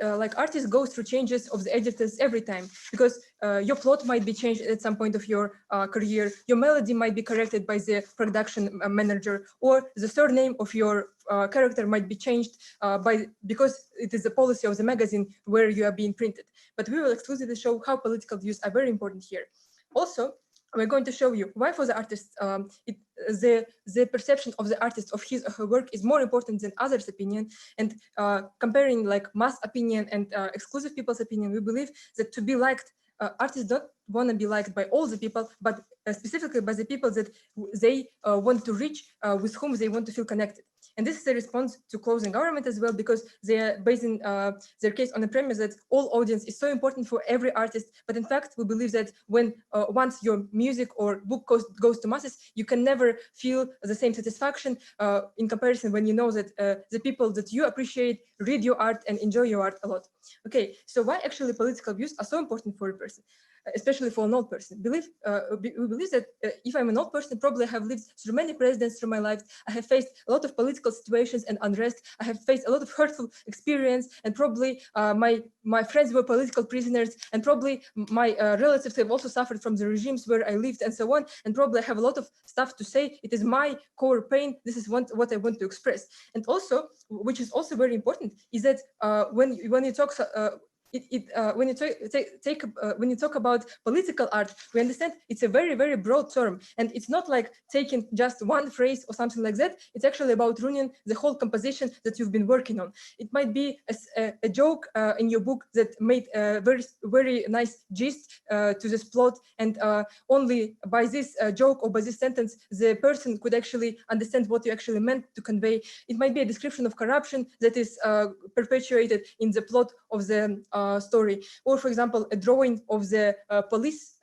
like artists go through changes of the editors every time, because your plot might be changed at some point of your career, your melody might be corrected by the production manager, or the surname of your character might be changed because it is the policy of the magazine where you are being printed. But we will exclusively show how political views are very important here. Also, we're going to show you why for the artist, the perception of the artist of his or her work is more important than others' opinion. And comparing like mass opinion and exclusive people's opinion, we believe that to be liked, artists want to be liked by all the people, but specifically by the people that they want to reach, with whom they want to feel connected. And this is a response to closing government as well, because they are basing their case on the premise that all audience is so important for every artist. But in fact, we believe that when once your music or book goes to masses, you can never feel the same satisfaction in comparison when you know that the people that you appreciate read your art and enjoy your art a lot. Okay, so why actually political views are so important for a person? Especially for an old person. We believe that if I'm an old person, probably I have lived through many presidents through my life. I have faced a lot of political situations and unrest. I have faced a lot of hurtful experience, and probably my friends were political prisoners, and probably my relatives have also suffered from the regimes where I lived, and so on. And probably I have a lot of stuff to say. It is my core pain. This is what I want to express. And also, which is also very important, is that when you talk. When you talk about political art, we understand it's a very, very broad term, and it's not like taking just one phrase or something like that. It's actually about ruining the whole composition that you've been working on. It might be a joke in your book that made a very, very nice gist to this plot, and only by this joke or by this sentence, the person could actually understand what you actually meant to convey. It might be a description of corruption that is perpetuated in the plot of the story, or for example, a drawing of the police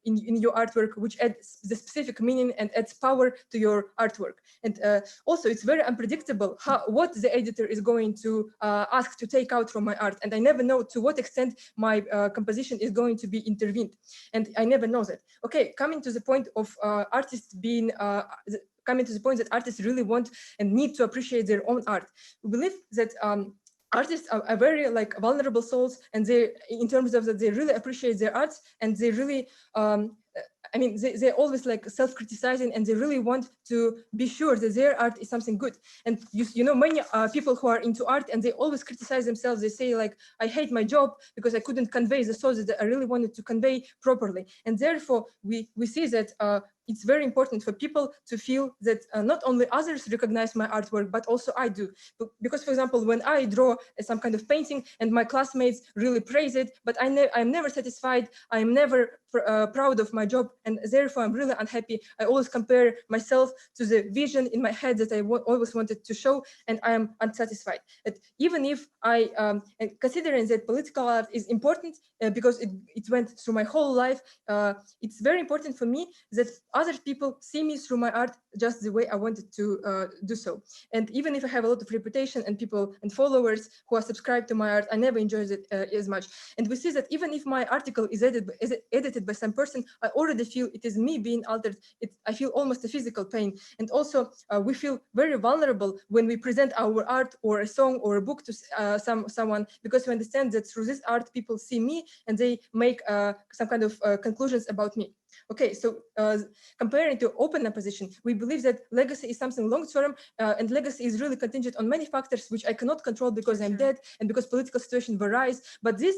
in your artwork, which adds the specific meaning and adds power to your artwork. And also, it's very unpredictable what the editor is going to ask to take out from my art, and I never know to what extent my composition is going to be intervened, and I never know that. Okay, coming to the point of artists being coming to the point that artists really want and need to appreciate their own art. We believe that artists are very vulnerable souls, and they, in terms of that, they really appreciate their arts, and they really they're always self-criticizing, and they really want to be sure that their art is something good. And you know many people who are into art, and they always criticize themselves. They say I hate my job because I couldn't convey the thoughts that I really wanted to convey properly. And therefore we see that it's very important for people to feel that not only others recognize my artwork, but also I do. Because, for example, when I draw some kind of painting and my classmates really praise it, but I'm never satisfied, I'm never proud of my job, and therefore I'm really unhappy. I always compare myself to the vision in my head that I always wanted to show, and I am unsatisfied. And even if considering that political art is important because it went through my whole life, it's very important for me that other people see me through my art just the way I wanted to do so. And even if I have a lot of reputation and people and followers who are subscribed to my art, I never enjoy it as much. And we see that even if my article is edited by some person, I already feel it is me being altered. I feel almost a physical pain. And also we feel very vulnerable when we present our art or a song or a book to someone, because we understand that through this art, people see me and they make some kind of conclusions about me. Okay, so comparing to open opposition, we believe that legacy is something long-term, and legacy is really contingent on many factors which I cannot control because I'm dead and because political situation varies. But this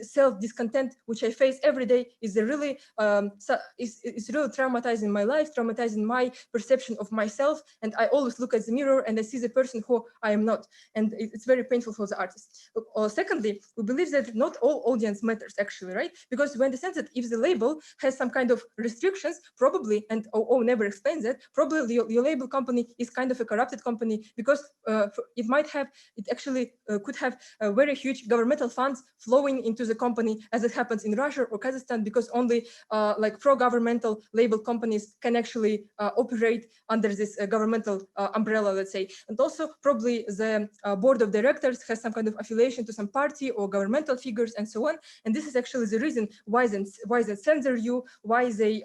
self-discontent which I face every day is really traumatizing my life, traumatizing my perception of myself, and I always look at the mirror and I see the person who I am not, and it's very painful for the artist. Secondly, we believe that not all audience matters actually, right? Because we understand that if the label has some kind of restrictions, probably, and never explains that, probably your label company is kind of a corrupted company, because it actually could have very huge governmental funds flowing into the company, as it happens in Russia or Kazakhstan, because only pro-governmental label companies can actually operate under this governmental umbrella, let's say. And also probably the board of directors has some kind of affiliation to some party or governmental figures and so on. And this is actually the reason why they censor you, why they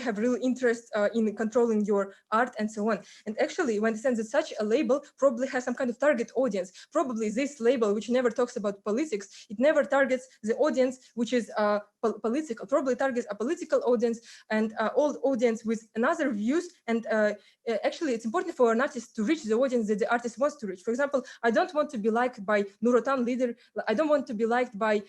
have real interest in controlling your art and so on. And actually, we understand that such a label probably has some kind of target audience. Probably this label, which never talks about politics, it never targets the audience which is political, probably targets a political audience and old audience with another views. And actually, it's important for an artist to reach the audience that the artist wants to reach. For example, I don't want to be liked by Nurotan leader. I don't want to be liked by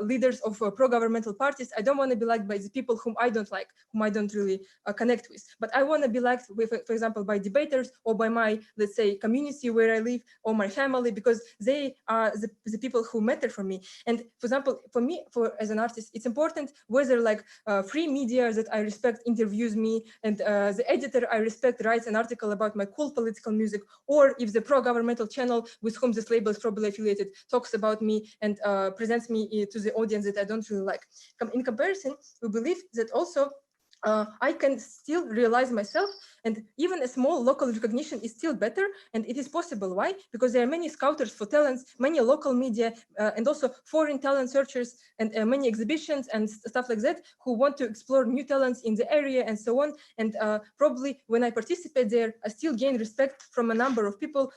leaders of pro-governmental parties. I don't want to be liked by the people whom I don't like. whom I don't really connect with. But I want to be liked, with, for example, by debaters or by my, let's say, community where I live, or my family, because they are the people who matter for me. And for example, for me, as an artist, it's important whether like free media that I respect interviews me, and the editor I respect writes an article about my cool political music, or if the pro-governmental channel with whom this label is probably affiliated talks about me and presents me to the audience that I don't really like. In comparison, we believe that also I can still realize myself, and even a small local recognition is still better, and it is possible. Why? Because there are many scouters for talents, many local media, and also foreign talent searchers, and many exhibitions and stuff like that, who want to explore new talents in the area and so on. And probably when I participate there, I still gain respect from a number of people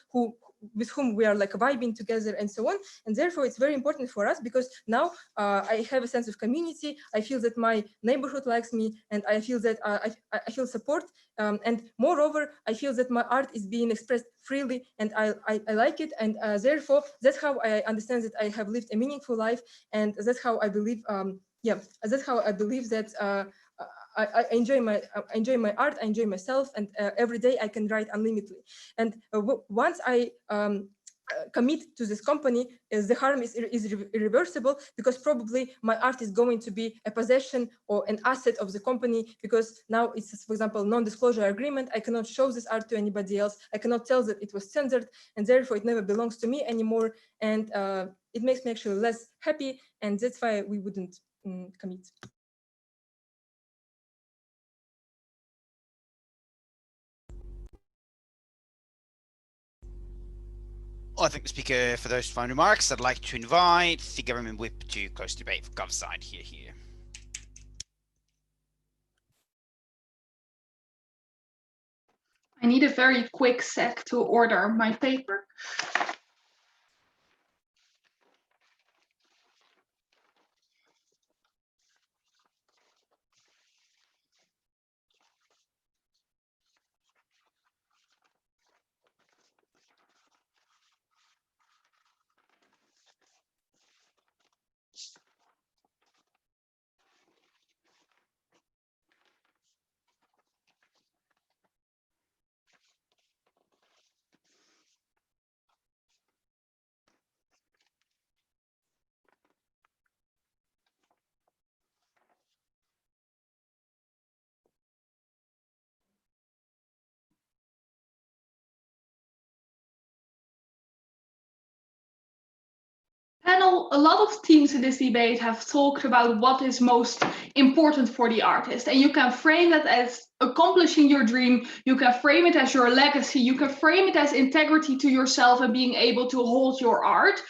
with whom we are like vibing together and so on. And therefore it's very important for us, because now I have a sense of community. I feel that my neighborhood likes me, and I feel that I feel support. And moreover, I feel that my art is being expressed freely, and I like it. And therefore that's how I understand that I have lived a meaningful life. And that's how I believe, that's how I believe that I enjoy my art, I enjoy myself, and every day I can write unlimitedly. And once I commit to this company, the harm is irreversible, because probably my art is going to be a possession or an asset of the company, because now it's, for example, non-disclosure agreement. I cannot show this art to anybody else. I cannot tell that it was censored, and therefore it never belongs to me anymore. And it makes me actually less happy, and that's why we wouldn't commit. Well, I think the speaker for those final remarks. I'd like to invite the government whip to close debate for Gov side. Here. I need a very quick sec to order my paper. Panel, a lot of teams in this debate have talked about what is most important for the artist, and you can frame that as accomplishing your dream, you can frame it as your legacy, you can frame it as integrity to yourself and being able to hold your art.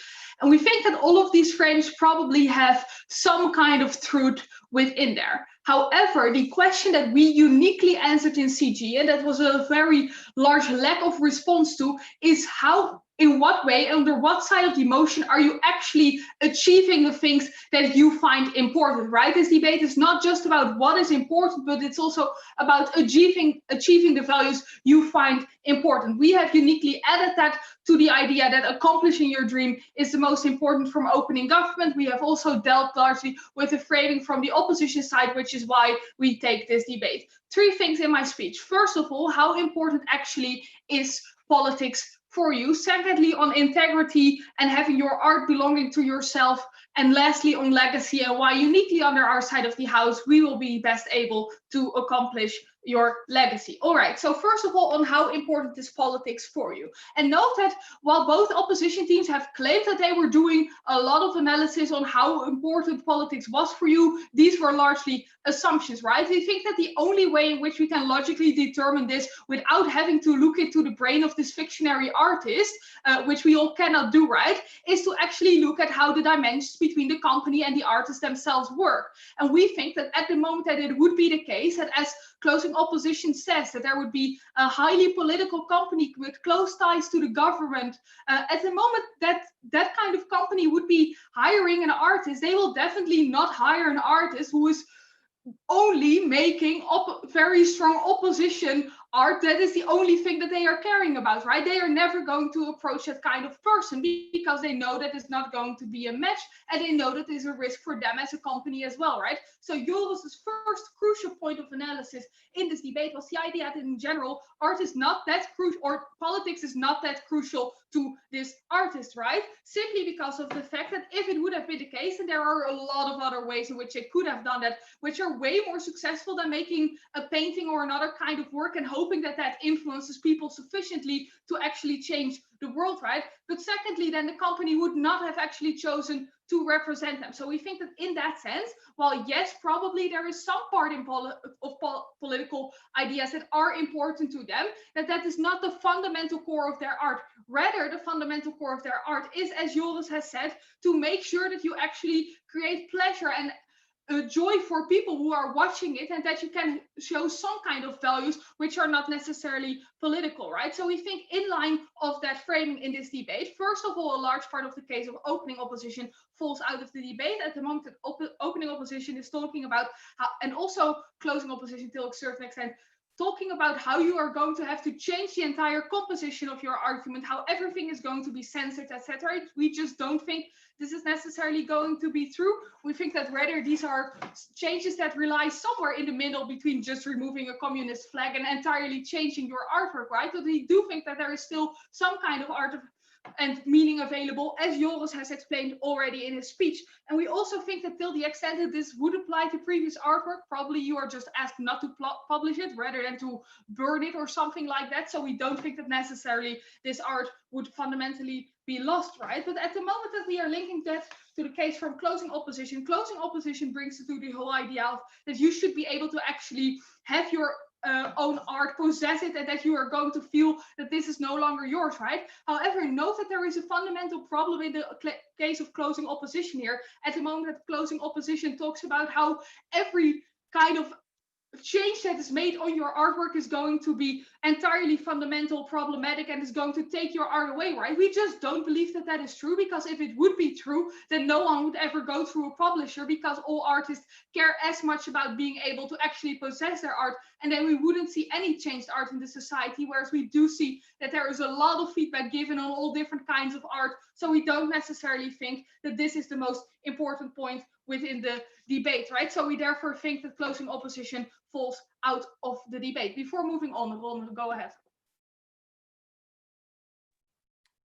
And we think that all of these frames probably have some kind of truth within there. However, the question that we uniquely answered in CG, and that was a very large lack of response to, is how, in what way, under what side of the motion are you actually achieving the things that you find important, right? This debate is not just about what is important, but it's also about achieving the values you find important. We have uniquely added that to the idea that accomplishing your dream is the most important from opening government. We have also dealt largely with the framing from the opposition side, which is why we take this debate. 3 things in my speech. First of all, how important actually is politics for you? Secondly, on integrity and having your art belonging to yourself. And lastly, on legacy and why uniquely under our side of the house, we will be best able to accomplish your legacy. All right, so first of all, on how important is politics for you? And note that while both opposition teams have claimed that they were doing a lot of analysis on how important politics was for you, these were largely assumptions, right? We think that the only way in which we can logically determine this without having to look into the brain of this fictionary artist, which we all cannot do, right, is to actually look at how the dimensions between the company and the artist themselves work. And we think that at the moment that it would be the case, that as closing opposition says, that there would be a highly political company with close ties to the government. At the moment that kind of company would be hiring an artist, they will definitely not hire an artist who is only making very strong opposition art. That is the only thing that they are caring about, right? They are never going to approach that kind of person because they know that it's not going to be a match, and they know that there's a risk for them as a company as well, right? So Joris's first crucial point of analysis in this debate was the idea that in general, art is not that crucial, or politics is not that crucial to this artist, right? Simply because of the fact that if it would have been the case, and there are a lot of other ways in which they could have done that, which are way more successful than making a painting or another kind of work and hoping that that influences people sufficiently to actually change the world, right? But secondly, then the company would not have actually chosen to represent them. So we think that in that sense, while yes, probably there is some part in political ideas that are important to them, that is not the fundamental core of their art. Rather, the fundamental core of their art is, as Joris has said, to make sure that you actually create pleasure and joy for people who are watching it, and that you can show some kind of values which are not necessarily political, right? So we think in line of that framing in this debate, first of all, a large part of the case of opening opposition falls out of the debate. At the moment, opening opposition is talking about how, and also closing opposition to a certain extent, talking about how you are going to have to change the entire composition of your argument, how everything is going to be censored, etc. We just don't think this is necessarily going to be true. We think that rather these are changes that rely somewhere in the middle between just removing a communist flag and entirely changing your artwork, right? But we do think that there is still some kind of art and meaning available, as Joris has explained already in his speech. And we also think that till the extent that this would apply to previous artwork, probably you are just asked not to publish it rather than to burn it or something like that. So we don't think that necessarily this art would fundamentally be lost, right? But at the moment that we are linking that to the case from closing opposition brings it to the whole idea of that you should be able to actually have your own art, possess it, and that you are going to feel that this is no longer yours, right? However, note that there is a fundamental problem in the case of closing opposition here. At the moment that closing opposition talks about how every kind of change that is made on your artwork is going to be entirely fundamental, problematic, and is going to take your art away, right? We just don't believe that that is true, because if it would be true, then no one would ever go through a publisher, because all artists care as much about being able to actually possess their art, and then we wouldn't see any changed art in the society, whereas we do see that there is a lot of feedback given on all different kinds of art. So we don't necessarily think that this is the most important point within the debate, right? So we therefore think that closing opposition falls out of the debate. Before moving on, Ron, go ahead.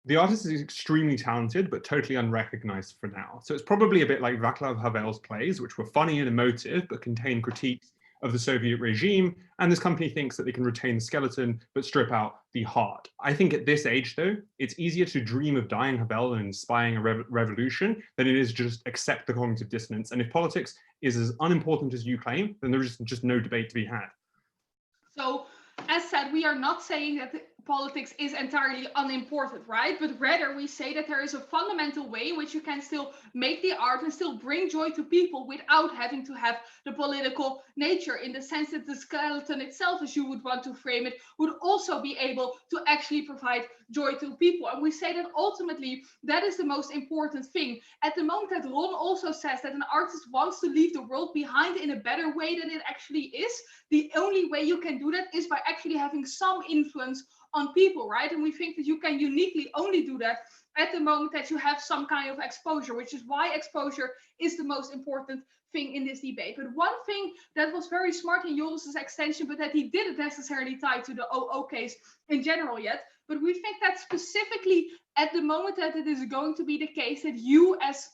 The artist is extremely talented, but totally unrecognized for now. So it's probably a bit like Václav Havel's plays, which were funny and emotive, but contain critiques of the Soviet regime. And this company thinks that they can retain the skeleton, but strip out the heart. I think at this age, though, it's easier to dream of dying Havel and inspiring a revolution than it is just accept the cognitive dissonance. And if politics is as unimportant as you claim, then there is just no debate to be had. So, as said, we are not saying that politics is entirely unimportant, right? But rather we say that there is a fundamental way in which you can still make the art and still bring joy to people without having to have the political nature, in the sense that the skeleton itself, as you would want to frame it, would also be able to actually provide joy to people. And we say that ultimately that is the most important thing. At the moment that Ron also says that an artist wants to leave the world behind in a better way than it actually is, the only way you can do that is by actually having some influence on people, right? And we think that you can uniquely only do that at the moment that you have some kind of exposure, which is why exposure is the most important thing in this debate. But one thing that was very smart in Joris's extension, but that he didn't necessarily tie to the OO case in general yet, but we think that specifically at the moment that it is going to be the case that you as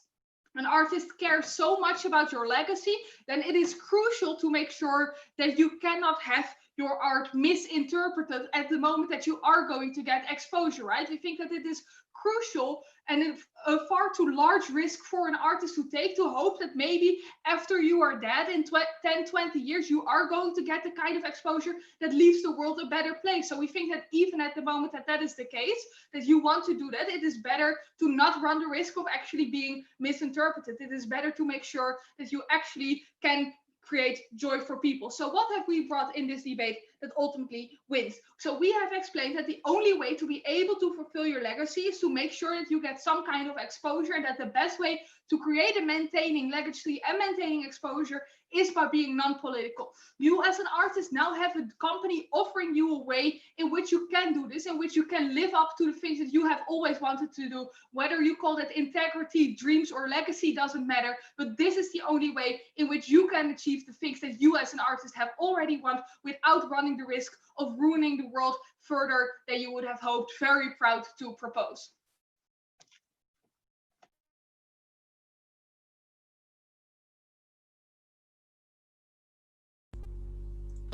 an artist care so much about your legacy, then it is crucial to make sure that you cannot have your art misinterpreted at the moment that you are going to get exposure, right? We think that it is crucial and a far too large risk for an artist to take, to hope that maybe after you are dead in 10, 20 years, you are going to get the kind of exposure that leaves the world a better place. So we think that even at the moment that that is the case, that you want to do that, it is better to not run the risk of actually being misinterpreted. It is better to make sure that you actually can create joy for people. So what have we brought in this debate that ultimately wins? So we have explained that the only way to be able to fulfill your legacy is to make sure that you get some kind of exposure, and that the best way to create a maintaining legacy and maintaining exposure is by being non-political. You as an artist now have a company offering you a way in which you can do this, in which you can live up to the things that you have always wanted to do. Whether you call it integrity, dreams, or legacy doesn't matter, but this is the only way in which you can achieve the things that you as an artist have already want without running the risk of ruining the world further than you would have hoped. Very proud to propose.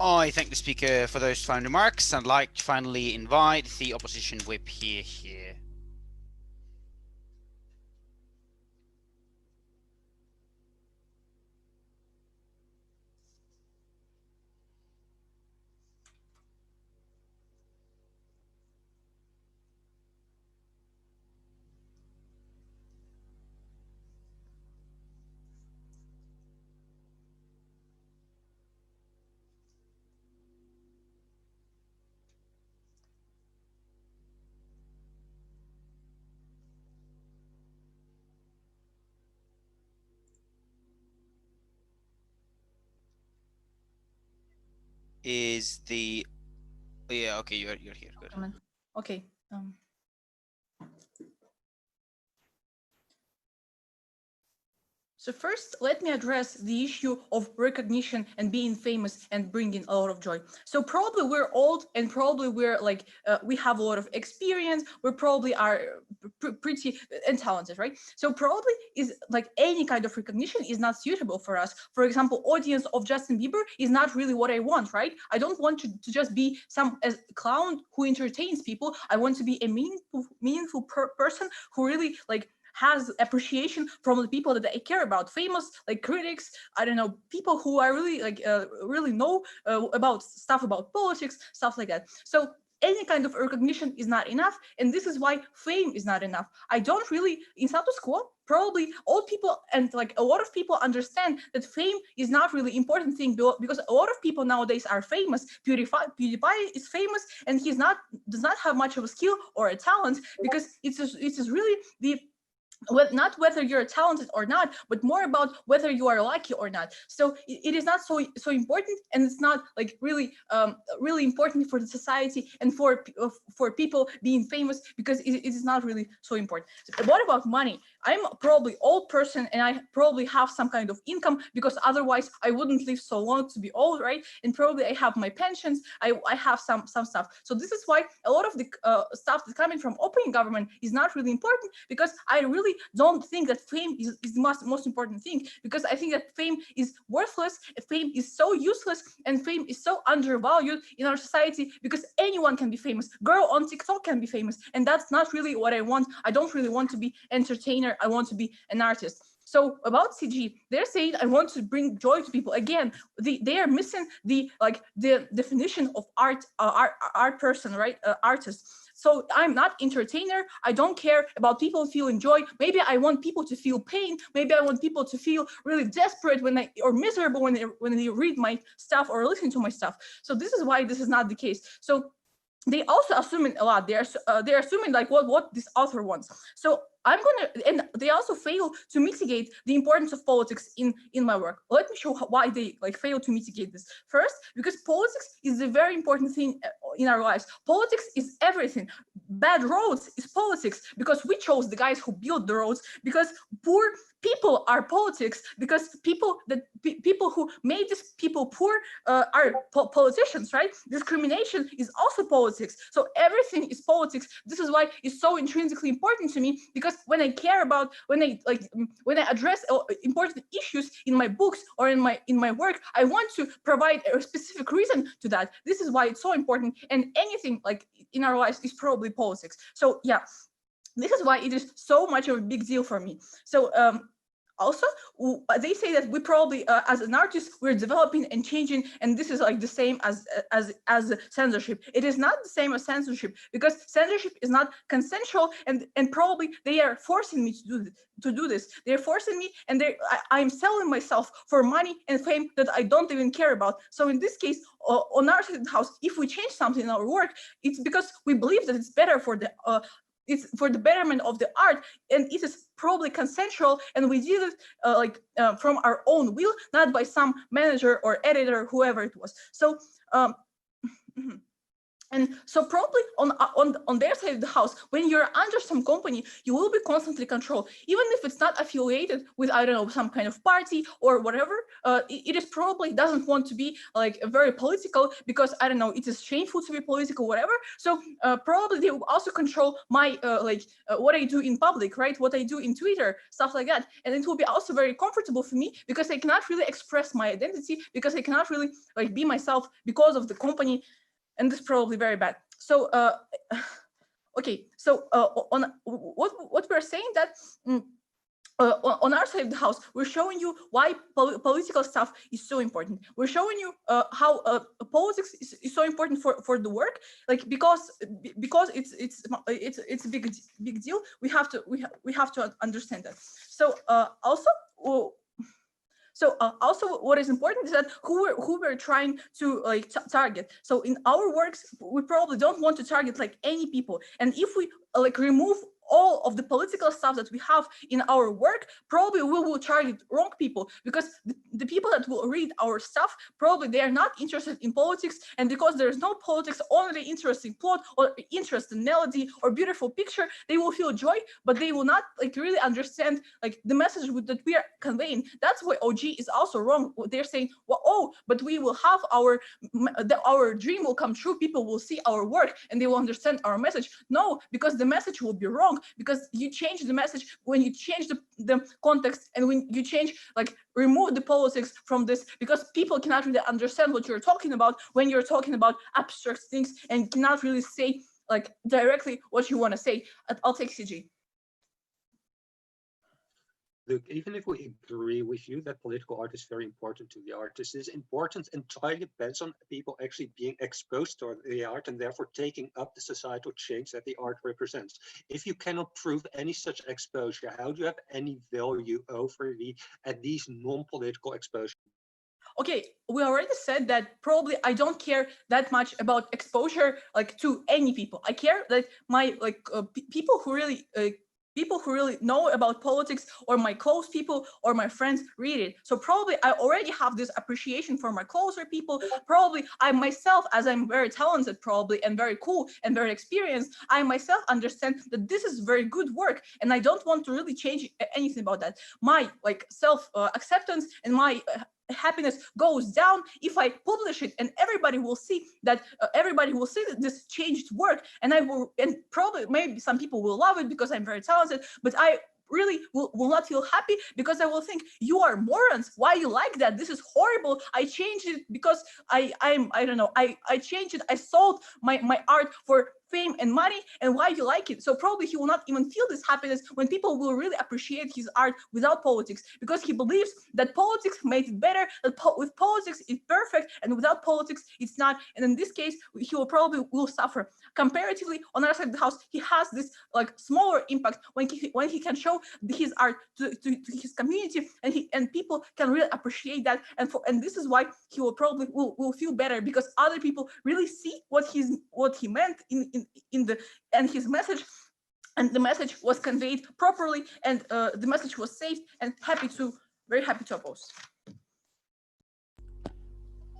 I thank the speaker for those final remarks and I'd like to finally invite the opposition whip here. Is the okay, you're here, good. Okay. So first, let me address the issue of recognition and being famous and bringing a lot of joy. So probably we're old and probably we're like, we have a lot of experience. We probably are pretty and talented, right? So probably is like any kind of recognition is not suitable for us. For example, audience of Justin Bieber is not really what I want, right? I don't want to just be some clown who entertains people. I want to be a meaningful person who really like has appreciation from the people that I care about, famous like critics, I don't know, people who I really like really know about stuff about politics, stuff like that. So any kind of recognition is not enough, and this is why fame is not enough. I don't really, in status quo, probably old people and like a lot of people understand that fame is not really important thing because a lot of people nowadays are famous. PewDiePie is famous and does not have much of a skill or a talent because it's really the not whether you're talented or not, but more about whether you are lucky or not. So it is not so important, and it's not like really really important for the society and for people being famous because it is not really so important. So what about money? I'm probably old person and I probably have some kind of income because otherwise I wouldn't live so long to be old, right? And probably I have my pensions, I have some stuff. So this is why a lot of the stuff that's coming from opening government is not really important, because I really don't think that fame is the most important thing, because I think that fame is worthless, fame is so useless, and fame is so undervalued in our society because anyone can be famous. Girl on TikTok can be famous, and that's not really what I want. I don't really want to be entertainer. I want to be an artist. So about CG, they're saying I want to bring joy to people. Again, they are missing the definition of art person, right? Artist. So I'm not entertainer. I don't care about people feeling joy. Maybe I want people to feel pain. Maybe I want people to feel really desperate or miserable when they read my stuff or listen to my stuff. So this is why this is not the case. So they also assuming a lot. They're assuming like what this author wants. So and they also fail to mitigate the importance of politics in my work. Let me show why they like fail to mitigate this. First, because politics is a very important thing in our lives. Politics is everything. Bad roads is politics because we chose the guys who built the roads, because poor people are politics, because people who made these people poor are politicians, right? Discrimination is also politics. So everything is politics. This is why it's so intrinsically important to me, because when I care about, when I address important issues in my books or in my work, I want to provide a specific reason to that. This is why it's so important, and anything like in our lives is probably politics. So yeah, this is why it is so much of a big deal for me. So also, they say that we probably, as an artist, we're developing and changing, and this is like the same as censorship. It is not the same as censorship, because censorship is not consensual, and probably they are forcing me to do this. They're forcing me, and I'm selling myself for money and fame that I don't even care about. So in this case, on our house, if we change something in our work, it's because we believe that it's better for the it's for the betterment of the art, and it is probably consensual, and we did it from our own will, not by some manager or editor, whoever it was. So and so probably on their side of the house, when you're under some company, you will be constantly controlled, even if it's not affiliated with, I don't know, some kind of party or whatever. It is probably doesn't want to be like very political, because I don't know, it is shameful to be political, whatever. So probably they will also control my what I do in public, right? What I do in Twitter, stuff like that. And it will be also very comfortable for me, because I cannot really express my identity, because I cannot really like be myself because of the company. And this is probably very bad. So, okay. So on what we're saying that on our side of the house, we're showing you why political stuff is so important. We're showing you how politics is so important for the work, like because it's a big deal. We have to understand that. So also. Also, what is important is that who we're trying to like target. So in our works, we probably don't want to target like any people. And if we like remove all of the political stuff that we have in our work, probably we will target wrong people, because the people that will read our stuff, probably they are not interested in politics, and because there's no politics, only interesting plot or interesting melody or beautiful picture, they will feel joy, but they will not like really understand like the message that we are conveying. That's why OG is also wrong. They're saying, well, oh, but we will have our dream will come true, people will see our work and they will understand our message. No, because the message will be wrong, because you change the message when you change the context, and when you change, like remove the politics from this, because people cannot really understand what you're talking about when you're talking about abstract things, and cannot really say like directly what you want to say. I'll take CG. Look, even if we agree with you that political art is very important to the artist, it's important entirely depends on people actually being exposed to the art and therefore taking up the societal change that the art represents. If you cannot prove any such exposure, how do you have any value over the at least non-political exposure? Okay, we already said that probably I don't care that much about exposure like to any people. I care that my people who really know about politics, or my close people or my friends read it. So probably I already have this appreciation for my closer people. Probably I myself, as I'm very talented probably and very cool and very experienced, I myself understand that this is very good work, and I don't want to really change anything about that. My like self acceptance and my happiness goes down if I publish it, and everybody will see that this changed work, and probably maybe some people will love it because I'm very talented, but I really will not feel happy, because I will think, you are morons, why you like that, this is horrible, I changed it because I don't know, I changed it, I sold my art for fame and money, and why you like it. So probably he will not even feel this happiness when people will really appreciate his art without politics, because he believes that politics made it better, that with politics it's perfect, and without politics it's not. And in this case, he will probably suffer. Comparatively, on our side of the house, he has this like smaller impact when he can show his art to his community, and people can really appreciate that, and this is why he will probably will feel better, because other people really see what he meant in his message, and the message was conveyed properly, and the message was saved, and very happy to oppose.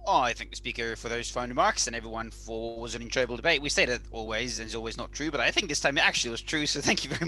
Oh, I thank the speaker for those fine remarks, and everyone for was an enjoyable debate. We say that always, and it's always not true, but I think this time it actually was true, so thank you very